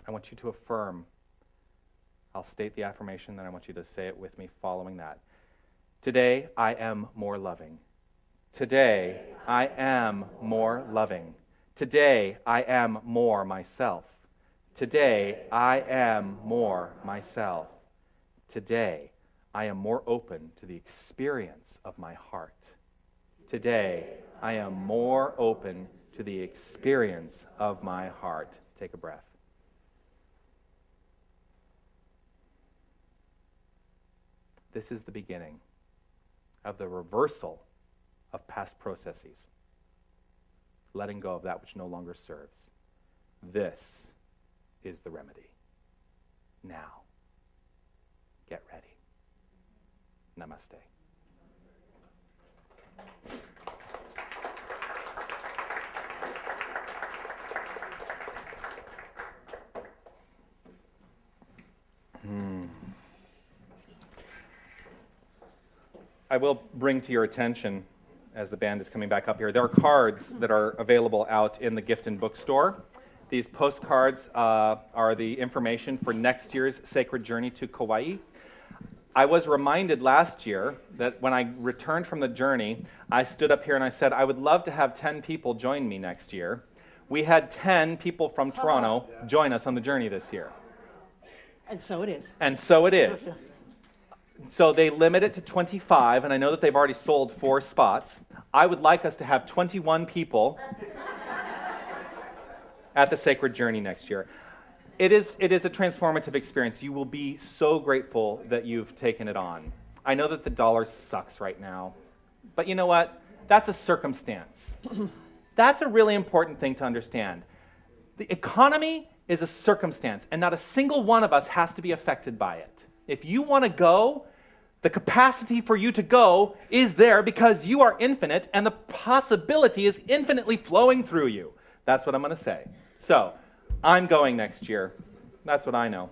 Speaker 3: I want you to affirm. I'll state the affirmation, then I want you to say it with me following that. Today, I am more loving. Today, I am more loving. Today, I am more myself. Today, I am more myself. Today, I am more open to the experience of my heart. Today, I am more open to the experience of my heart. Take a breath. This is the beginning of the reversal of past processes, letting go of that which no longer serves. This is the remedy. Now, get ready. Namaste. I will bring to your attention, as the band is coming back up here, there are cards that are available out in the gift and bookstore. These postcards are the information for next year's Sacred Journey to Kauai. I was reminded last year that when I returned from the journey, I stood up here and I said, I would love to have 10 people join me next year. We had 10 people from Toronto join us on the journey this year.
Speaker 5: And so it is.
Speaker 3: And so it is. So they limit it to 25, and I know that they've already sold 4 spots. I would like us to have 21 people at the Sacred Journey next year. It is a transformative experience. You will be so grateful that you've taken it on. I know that the dollar sucks right now, but you know what? That's a circumstance. That's a really important thing to understand. The economy is a circumstance, and not a single one of us has to be affected by it. If you want to go, the capacity for you to go is there because you are infinite, and the possibility is infinitely flowing through you. That's what I'm going to say. So, I'm going next year. That's what I know.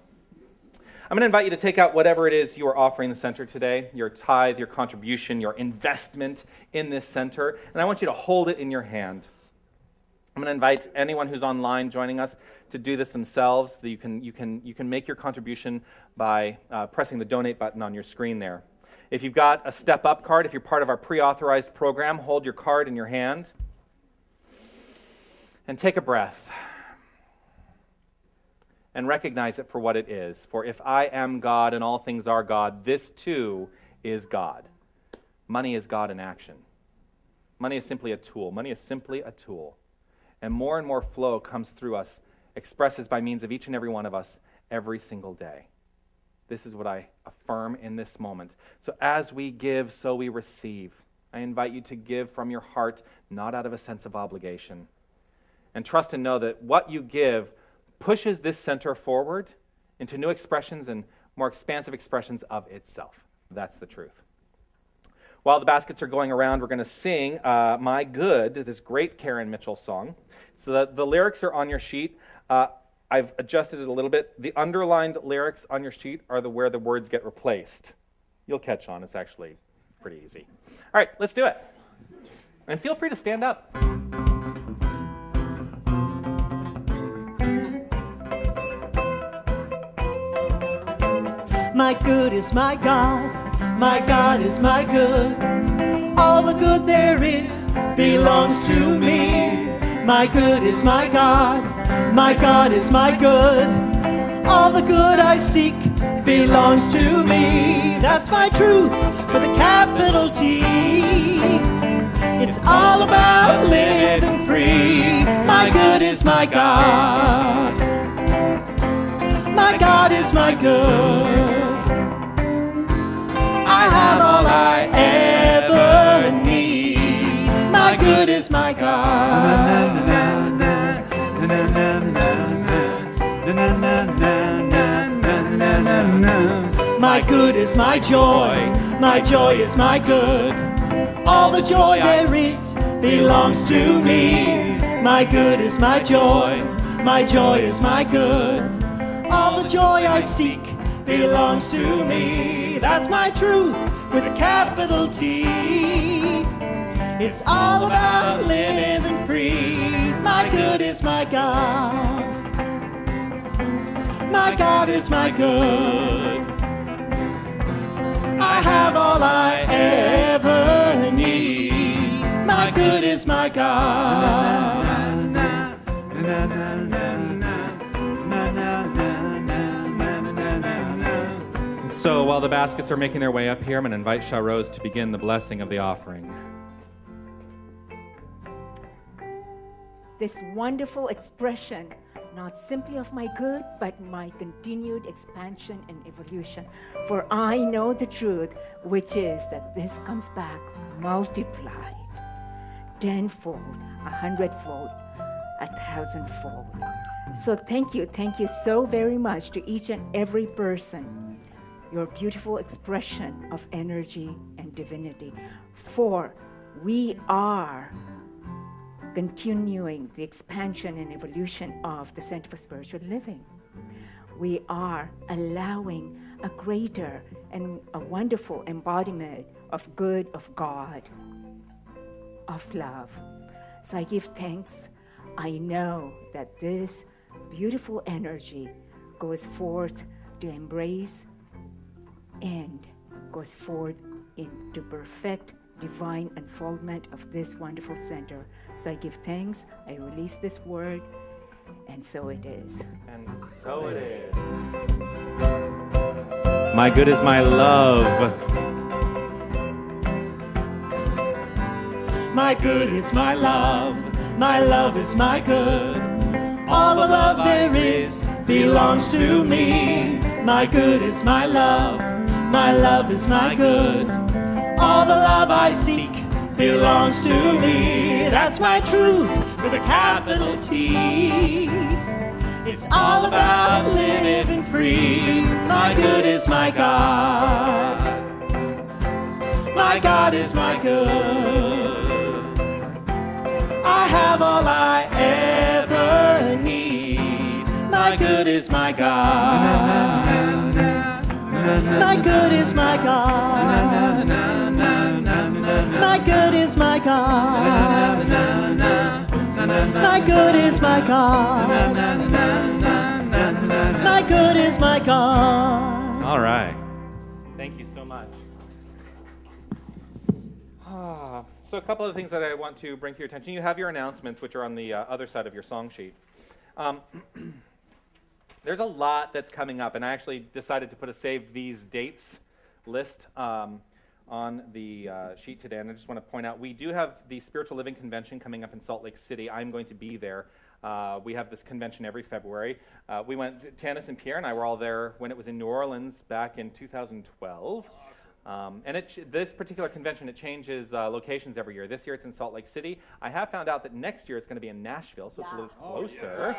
Speaker 3: I'm going to invite you to take out whatever it is you are offering the center today, your tithe, your contribution, your investment in this center, and I want you to hold it in your hand. I'm going to invite anyone who's online joining us to do this themselves. You can make your contribution by pressing the donate button on your screen there. If you've got a Step Up card, if you're part of our pre-authorized program, hold your card in your hand and take a breath and recognize it for what it is. For if I am God and all things are God, this too is God. Money is God in action. Money is simply a tool. Money is simply a tool. And more flow comes through us, expresses by means of each and every one of us every single day. This is what I affirm in this moment. So as we give, so we receive. I invite you to give from your heart, not out of a sense of obligation. And trust and know that what you give pushes this center forward into new expressions and more expansive expressions of itself. That's the truth. While the baskets are going around, we're going to sing My Good, this great Karen Mitchell song. So the lyrics are on your sheet. I've adjusted it a little bit. The underlined lyrics on your sheet are where the words get replaced. You'll catch on. It's actually pretty easy. All right, let's do it. And feel free to stand up.
Speaker 5: My good is my God is my good. All the good there is belongs to me. My good is my God is my good. All the good I seek belongs to me. That's my truth with a capital T. It's all about living free. My good is my God. My God is my good. I have all I ever need. My good is my God. My good is my joy is my good. All the joy there is belongs to me. My good is my joy. My joy is my good. All the joy I seek belongs to me. That's my truth with a capital T. It's all about living free. My good is my God. My God is my good. I have all I ever need. My good is my God.
Speaker 3: So while the baskets are making their way up here, I'm going to invite Charose to begin the blessing of the offering.
Speaker 4: This wonderful expression, not simply of my good, but my continued expansion and evolution. For I know the truth, which is that this comes back multiplied, 10-fold, 100-fold, 1,000-fold. So thank you so very much to each and every person, your beautiful expression of energy and divinity. For we are continuing the expansion and evolution of the Center for Spiritual Living. We are allowing a greater and a wonderful embodiment of good, of God, of love. So I give thanks. I know that this beautiful energy goes forth to embrace and goes forth into perfect divine unfoldment of this wonderful center. So I give thanks, I release this word, and so it is.
Speaker 3: And so it is. My good is my love.
Speaker 5: My good is my love. My love is my good. All the love there is belongs to me. My good is my love. My love is my good. All the love I seek belongs to me. That's my truth with a capital T. It's all about living free. My good is my God. My God is my good. I have all I ever need. My good is my God. My good is my God. My good is my God. My good is my God. My good is my God.
Speaker 3: All right. Thank you so much. So a couple of things that I want to bring to your attention. You have your announcements, which are on the other side of your song sheet. There's a lot that's coming up, and I actually decided to put a save these dates list on the sheet today. And I just want to point out, we do have the Spiritual Living Convention coming up in Salt Lake City. I'm going to be there. We have this convention every February. We went, Tanis and Pierre and I were all there when it was in New Orleans back in 2012. And this particular convention, it changes locations every year. This year it's in Salt Lake City. I have found out that next year it's going to be in Nashville, so it's a little closer.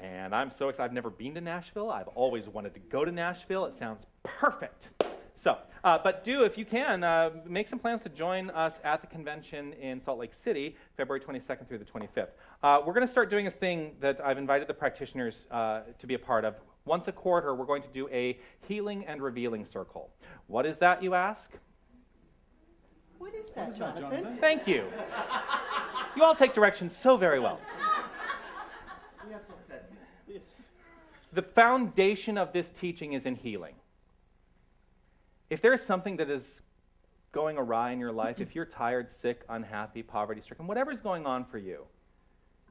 Speaker 3: And I'm so excited. I've never been to Nashville. I've always wanted to go to Nashville. It sounds perfect. So, but do, if you can, make some plans to join us at the convention in Salt Lake City, February 22nd through the 25th. We're going to start doing this thing that I've invited the practitioners to be a part of. Once a quarter, we're going to do a healing and revealing circle. What is that, you ask?
Speaker 5: What is that, Jonathan?
Speaker 3: Thank you. You all take directions so very well. The foundation of this teaching is in healing. If there's something that is going awry in your life, if you're tired, sick, unhappy, poverty-stricken, whatever's going on for you,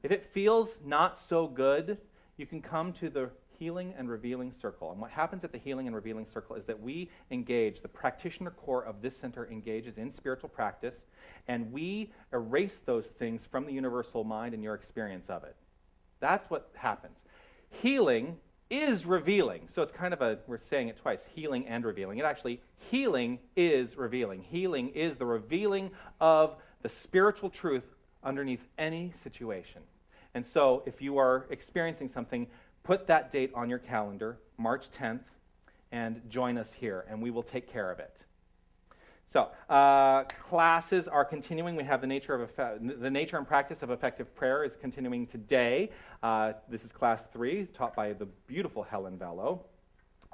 Speaker 3: if it feels not so good, you can come to the healing and revealing circle. And what happens at the healing and revealing circle is that we engage, the practitioner core of this center engages in spiritual practice, and we erase those things from the universal mind and your experience of it. That's what happens. Healing is revealing. So it's kind of we're saying it twice, healing and revealing. It actually, healing is revealing. Healing is the revealing of the spiritual truth underneath any situation. And so if you are experiencing something, put that date on your calendar, March 10th, and join us here, and we will take care of it. So, classes are continuing. We have the nature and practice of effective prayer is continuing today. This is class 3, taught by the beautiful Helen Vallow.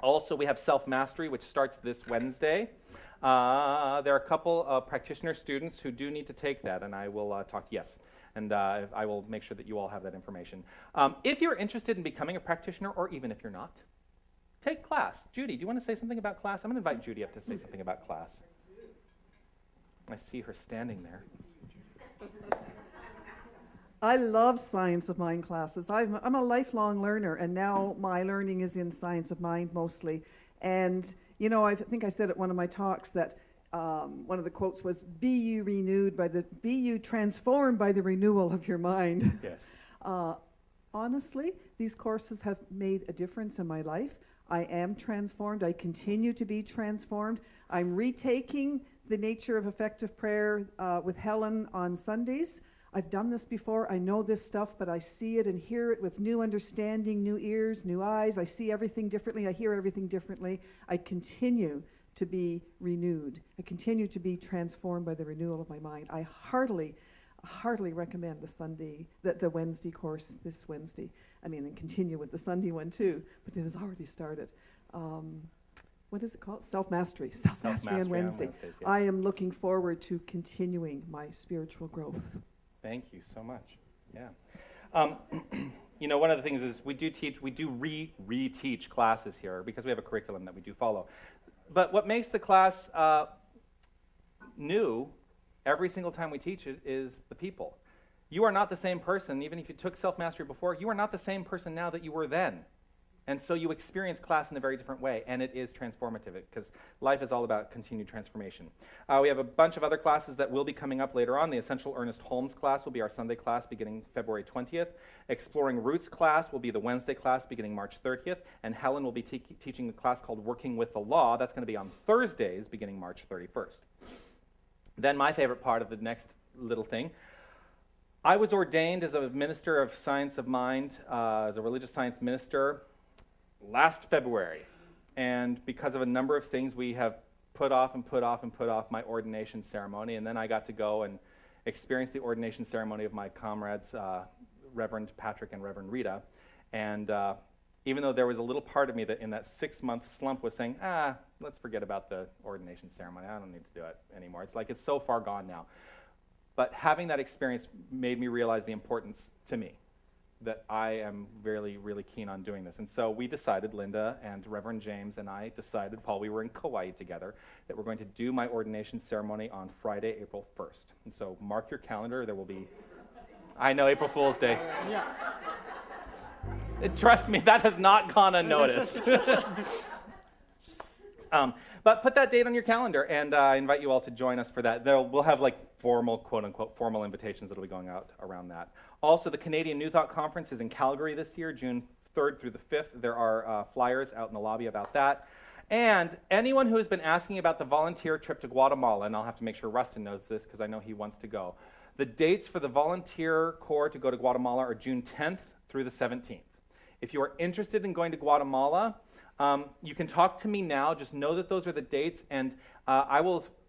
Speaker 3: Also, we have self-mastery, which starts this Wednesday. There are a couple of practitioner students who do need to take that, and I will talk, yes. And I will make sure that you all have that information. If you're interested in becoming a practitioner, or even if you're not, take class. Judy, do you want to say something about class? I'm going to invite Judy up to say something about class. I see her standing there.
Speaker 6: I love Science of Mind classes. I'm a lifelong learner, and now my learning is in Science of Mind mostly. And, you know, I think I said at one of my talks that one of the quotes was, be you transformed by the renewal of your mind.
Speaker 3: Yes.
Speaker 6: Honestly, these courses have made a difference in my life. I am transformed. I continue to be transformed. I'm retaking the nature of effective prayer with Helen on Sundays. I've done this before. I know this stuff, but I see it and hear it with new understanding, new ears, new eyes. I see everything differently. I hear everything differently. I continue to be renewed. I continue to be transformed by the renewal of my mind. I heartily recommend the Wednesday course this Wednesday. I mean, and continue with the Sunday one too, but it has already started. What is it called? Self-mastery. Self-mastery on Wednesday.
Speaker 3: Wednesdays, yes.
Speaker 6: I am looking forward to continuing my spiritual growth.
Speaker 3: Thank you so much. Yeah. You know, one of the things is we do reteach classes here because we have a curriculum that we do follow. But what makes the class new every single time we teach it is the people. You are not the same person, even if you took self-mastery before, you are not the same person now that you were then. And so you experience class in a very different way, and it is transformative because life is all about continued transformation. We have a bunch of other classes that will be coming up later on. The Essential Ernest Holmes class will be our Sunday class beginning February 20th. Exploring Roots class will be the Wednesday class beginning March 30th. And Helen will be teaching a class called Working with the Law. That's going to be on Thursdays beginning March 31st. Then my favorite part of the next little thing. I was ordained as a minister of Science of Mind, as a religious science minister, last February, and because of a number of things, we have put off my ordination ceremony, and then I got to go and experience the ordination ceremony of my comrades, Reverend Patrick and Reverend Rita, and even though there was a little part of me that in that 6-month slump was saying, let's forget about the ordination ceremony, I don't need to do it anymore. It's like it's so far gone now. But having that experience made me realize the importance to me that I am really, really keen on doing this. And so we decided, Linda and Reverend James and I decided, while we were in Kauai together, that we're going to do my ordination ceremony on Friday, April 1st. And so mark your calendar. There will be, I know, April Fool's Day.
Speaker 6: Yeah.
Speaker 3: Trust me, that has not gone unnoticed. But put that date on your calendar, and I invite you all to join us for that. We'll have like formal, quote-unquote, formal invitations that will be going out around that. Also, the Canadian New Thought Conference is in Calgary this year, June 3rd through the 5th. There are flyers out in the lobby about that. And anyone who has been asking about the volunteer trip to Guatemala, and I'll have to make sure Rustin knows this because I know he wants to go. The dates for the volunteer corps to go to Guatemala are June 10th through the 17th. If you are interested in going to Guatemala, you can talk to me now. Just know that those are the dates, and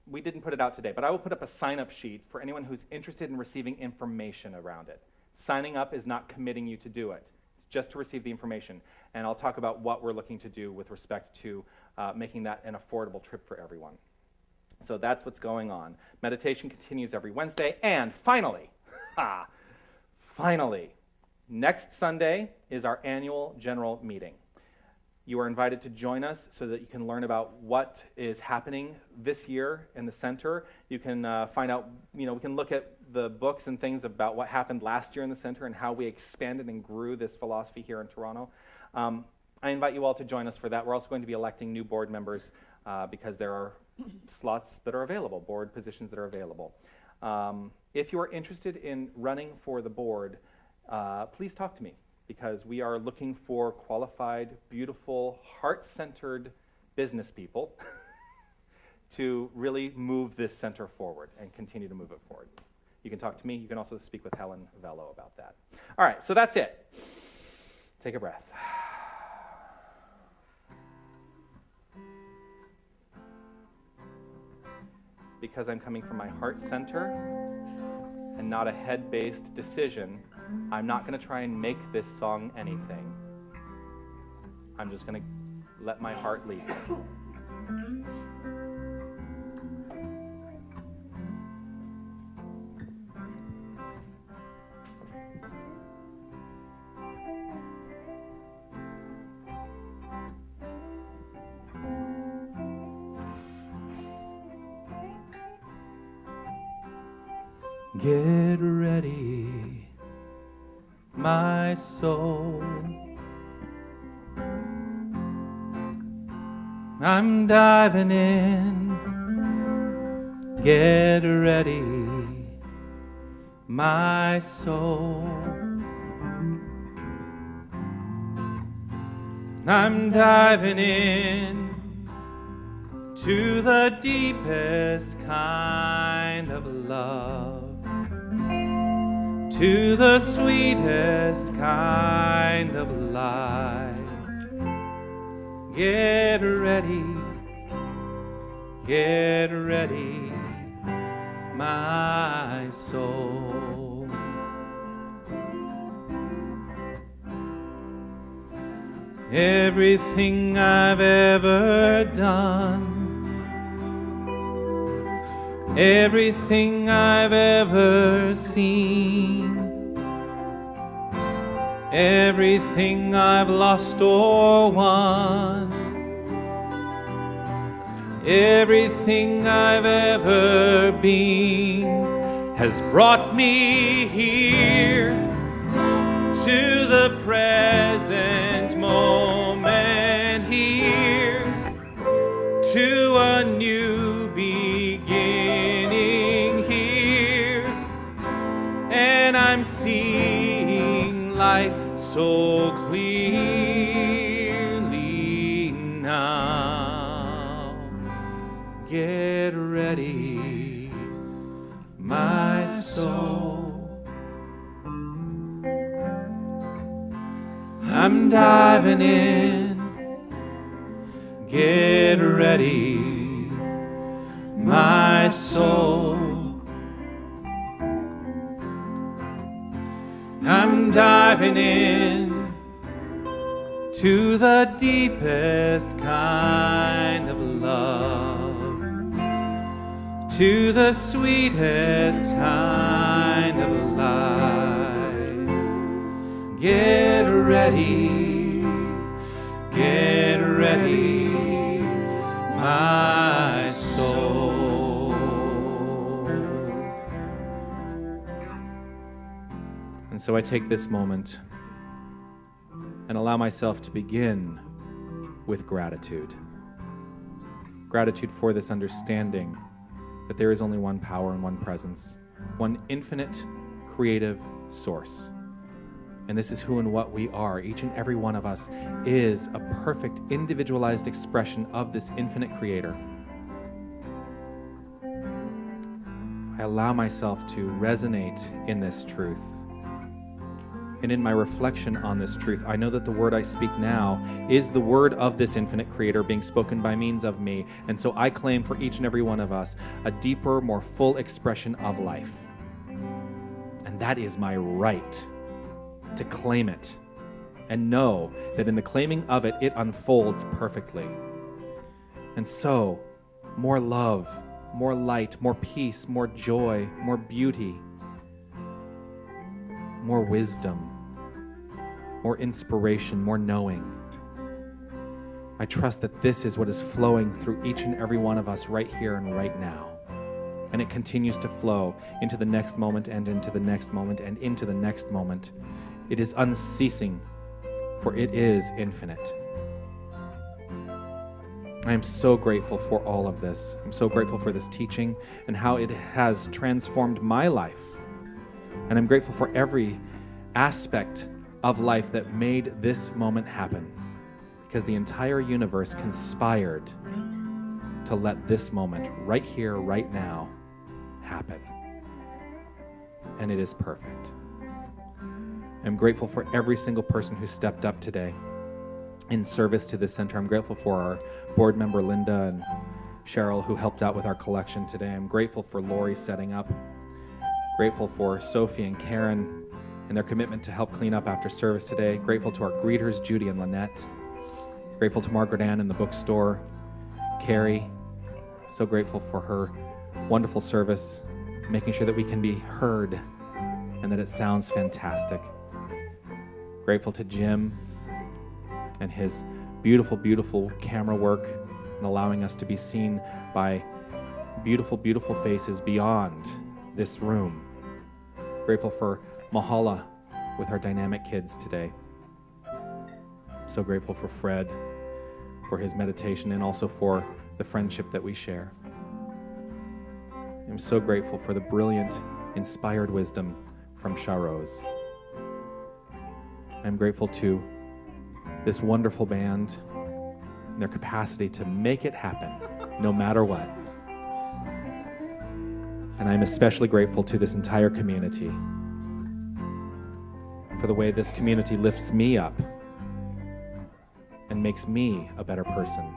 Speaker 3: we didn't put it out today, but I will put up a sign-up sheet for anyone who's interested in receiving information around it. Signing up is not committing you to do it. It's just to receive the information. And I'll talk about what we're looking to do with respect to making that an affordable trip for everyone. So that's what's going on. Meditation continues every Wednesday. And finally, next Sunday is our annual general meeting. You are invited to join us so that you can learn about what is happening this year in the center. You can find out, we can look at the books and things about what happened last year in the center and how we expanded and grew this philosophy here in Toronto. I invite you all to join us for that. We're also going to be electing new board members because there are slots that are available, board positions that are available. If you are interested in running for the board, please talk to me, because we are looking for qualified, beautiful, heart-centered business people to really move this center forward and continue to move it forward. You can talk to me. You can also speak with Helen Vallow about that. All right, so that's it. Take a breath. because I'm coming from my heart center and not a head-based decision, I'm not going to try and make this song anything. I'm just going to let my heart lead me.
Speaker 2: Get ready, my soul. I'm diving in. Get ready, my soul. I'm diving in to the deepest kind of love, to the sweetest kind of life. Get ready, my soul. Everything I've ever done, everything I've ever seen, everything I've lost or won, everything I've ever been has brought me here to the present moment, here to a new beginning, here, and I'm seeing life so clearly now. Get ready, my soul. I'm diving in. Get ready, my soul. I'm diving in to the deepest kind of love, to the sweetest kind of life. Get ready, my soul. And so I take this moment and allow myself to begin with gratitude. Gratitude for this understanding that there is only one power and one presence, one infinite creative source. And this is who and what we are. Each and every one of us is a perfect individualized expression of this infinite creator. I allow myself to resonate in this truth. And in my reflection on this truth, I know that the word I speak now is the word of this infinite creator being spoken by means of me. And so I claim for each and every one of us a deeper, more full expression of life. And that is my right to claim it and know that in the claiming of it, it unfolds perfectly. And so, more love, more light, more peace, more joy, more beauty, more wisdom, more inspiration, more knowing. I trust that this is what is flowing through each and every one of us right here and right now. And it continues to flow into the next moment and into the next moment and into the next moment. It is unceasing, for it is infinite. I am so grateful for all of this. I'm so grateful for this teaching and how it has transformed my life. And I'm grateful for every aspect of life that made this moment happen, because the entire universe conspired to let this moment right here, right now, happen. And it is perfect. I'm grateful for every single person who stepped up today in service to this center. I'm grateful for our board member, Linda, and
Speaker 3: Cheryl, who helped out with our collection today. I'm grateful for Lori setting up. Grateful for Sophie and Karen and their commitment to help clean up after service today. Grateful to our greeters, Judy and Lynette. Grateful to Margaret Ann in the bookstore. Carrie, so grateful for her wonderful service, making sure that we can be heard and that it sounds fantastic. Grateful to Jim and his beautiful, beautiful camera work and allowing us to be seen by beautiful, beautiful faces beyond this room. Grateful for Mahala with our dynamic kids today. So grateful for Fred, for his meditation, and also for the friendship that we share. I'm so grateful for the brilliant, inspired wisdom from Charose. I'm grateful to this wonderful band and their capacity to make it happen, no matter what. And I'm especially grateful to this entire community for the way this community lifts me up and makes me a better person.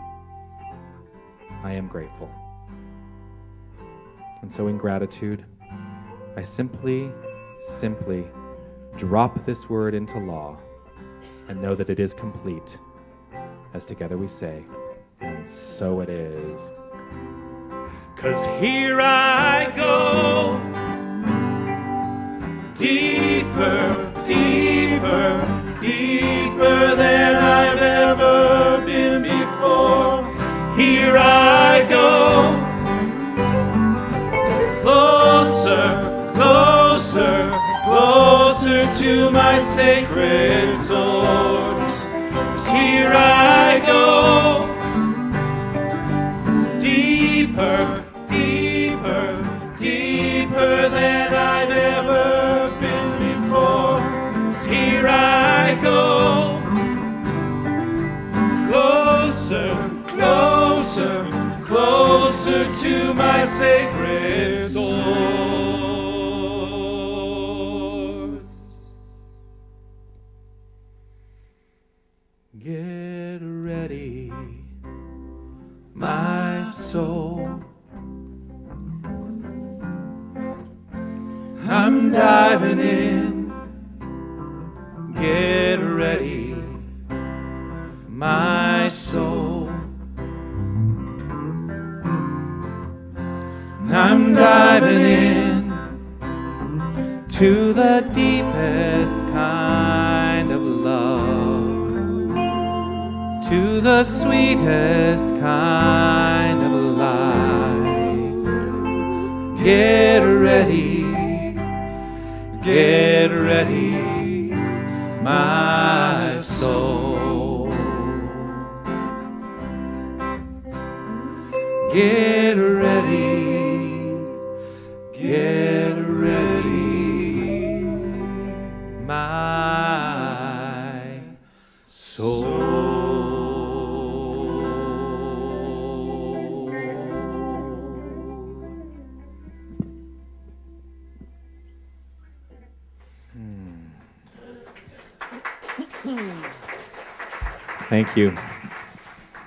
Speaker 3: I am grateful. And so in gratitude, I simply drop this word into law and know that it is complete, as together we say, and so it is. 'Cause here I go, deeper, deeper, deeper than I've ever been before. Here I go, closer, closer, closer to my sacred source. 'Cause here I go, deeper, deeper, deeper than I've ever been before. 'Cause here I go, closer, closer, closer to my sacred source. Get ready, my soul. I'm diving in. Get ready, my soul. I'm diving in to the deepest kind of love, to the sweetest kind of life. Get ready, my soul. Get ready, my soul. Thank you.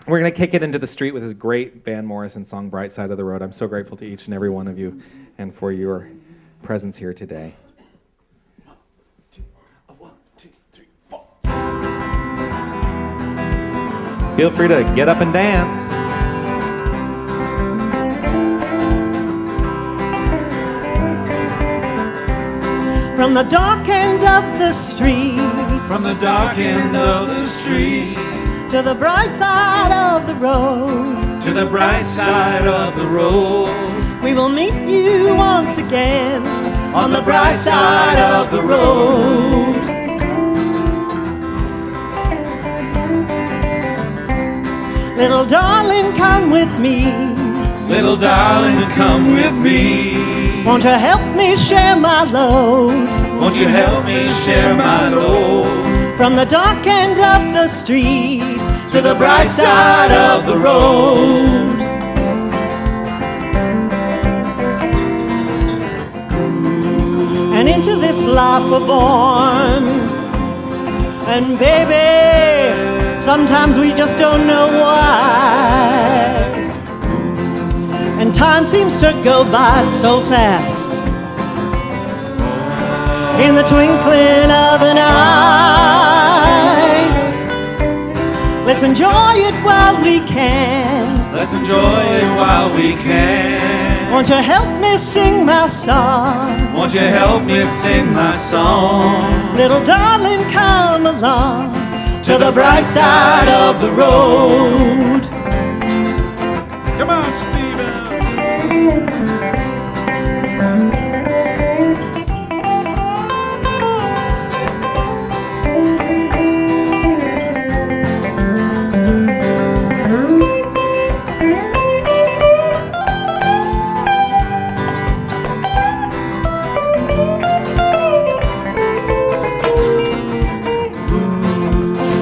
Speaker 3: We're going to kick it into the street with this great Van Morrison song, Bright Side of the Road. I'm so grateful to each and every one of you and for your presence here today.
Speaker 1: 1, 2, 3, 4.
Speaker 3: Feel free to get up and dance.
Speaker 5: From the dark end of the street,
Speaker 2: From the dark end of the street
Speaker 5: to the bright side of the road,
Speaker 2: to the bright side of the road,
Speaker 5: we will meet you once again
Speaker 2: on the bright side of the road.
Speaker 5: Little darling, come with me.
Speaker 2: Little darling, come with me.
Speaker 5: Won't you help me share my load?
Speaker 2: Won't you help me share my load?
Speaker 5: From the dark end of the street
Speaker 2: To the bright side of the road.
Speaker 5: and into this life we're born. And baby, sometimes we just don't know why. and time seems to go by so fast. In the twinkling of an eye, let's enjoy it while we can.
Speaker 2: Let's enjoy it while we can.
Speaker 5: Won't you help me sing my song?
Speaker 2: Won't you help me sing my song?
Speaker 5: Little darling, come along to the bright side of the road.
Speaker 2: Come on, Stephen.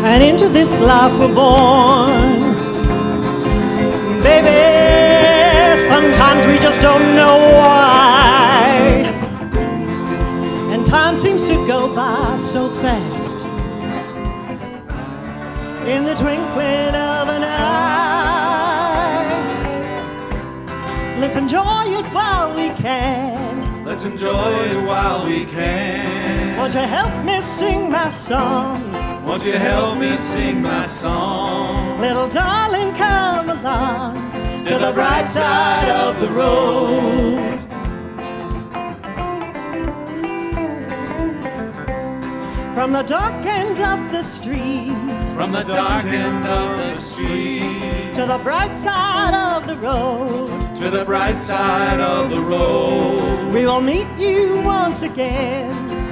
Speaker 5: And into this life we're born, baby, sometimes we just don't know why. And time seems to go by so fast. In the twinkling of an eye, let's enjoy it while we can.
Speaker 2: Let's enjoy it while we can.
Speaker 5: Won't you help me sing my song?
Speaker 2: Won't you help me sing my song?
Speaker 5: Little darling, come along to the bright side of the road. From the dark end of the street,
Speaker 2: From the dark end of the street
Speaker 5: to the bright side of the road,
Speaker 2: to the bright side of the road.
Speaker 5: we will meet you once again.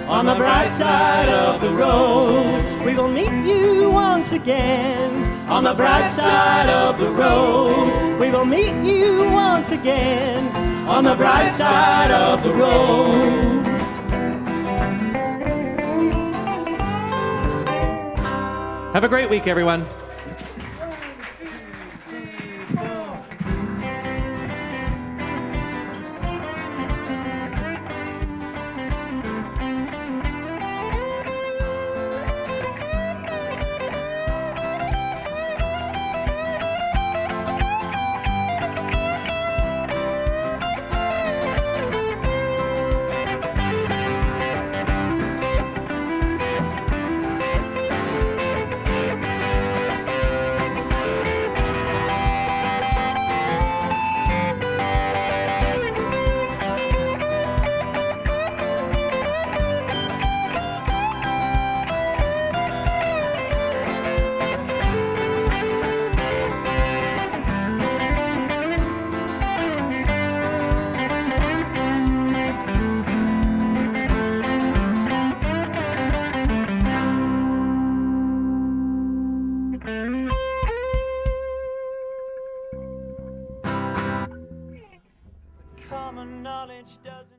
Speaker 5: On the bright side of the road, we will meet you once again. On the bright side of the road, we will meet you once again. On the bright side of the road.
Speaker 3: Have a great week, everyone.
Speaker 7: Common knowledge doesn't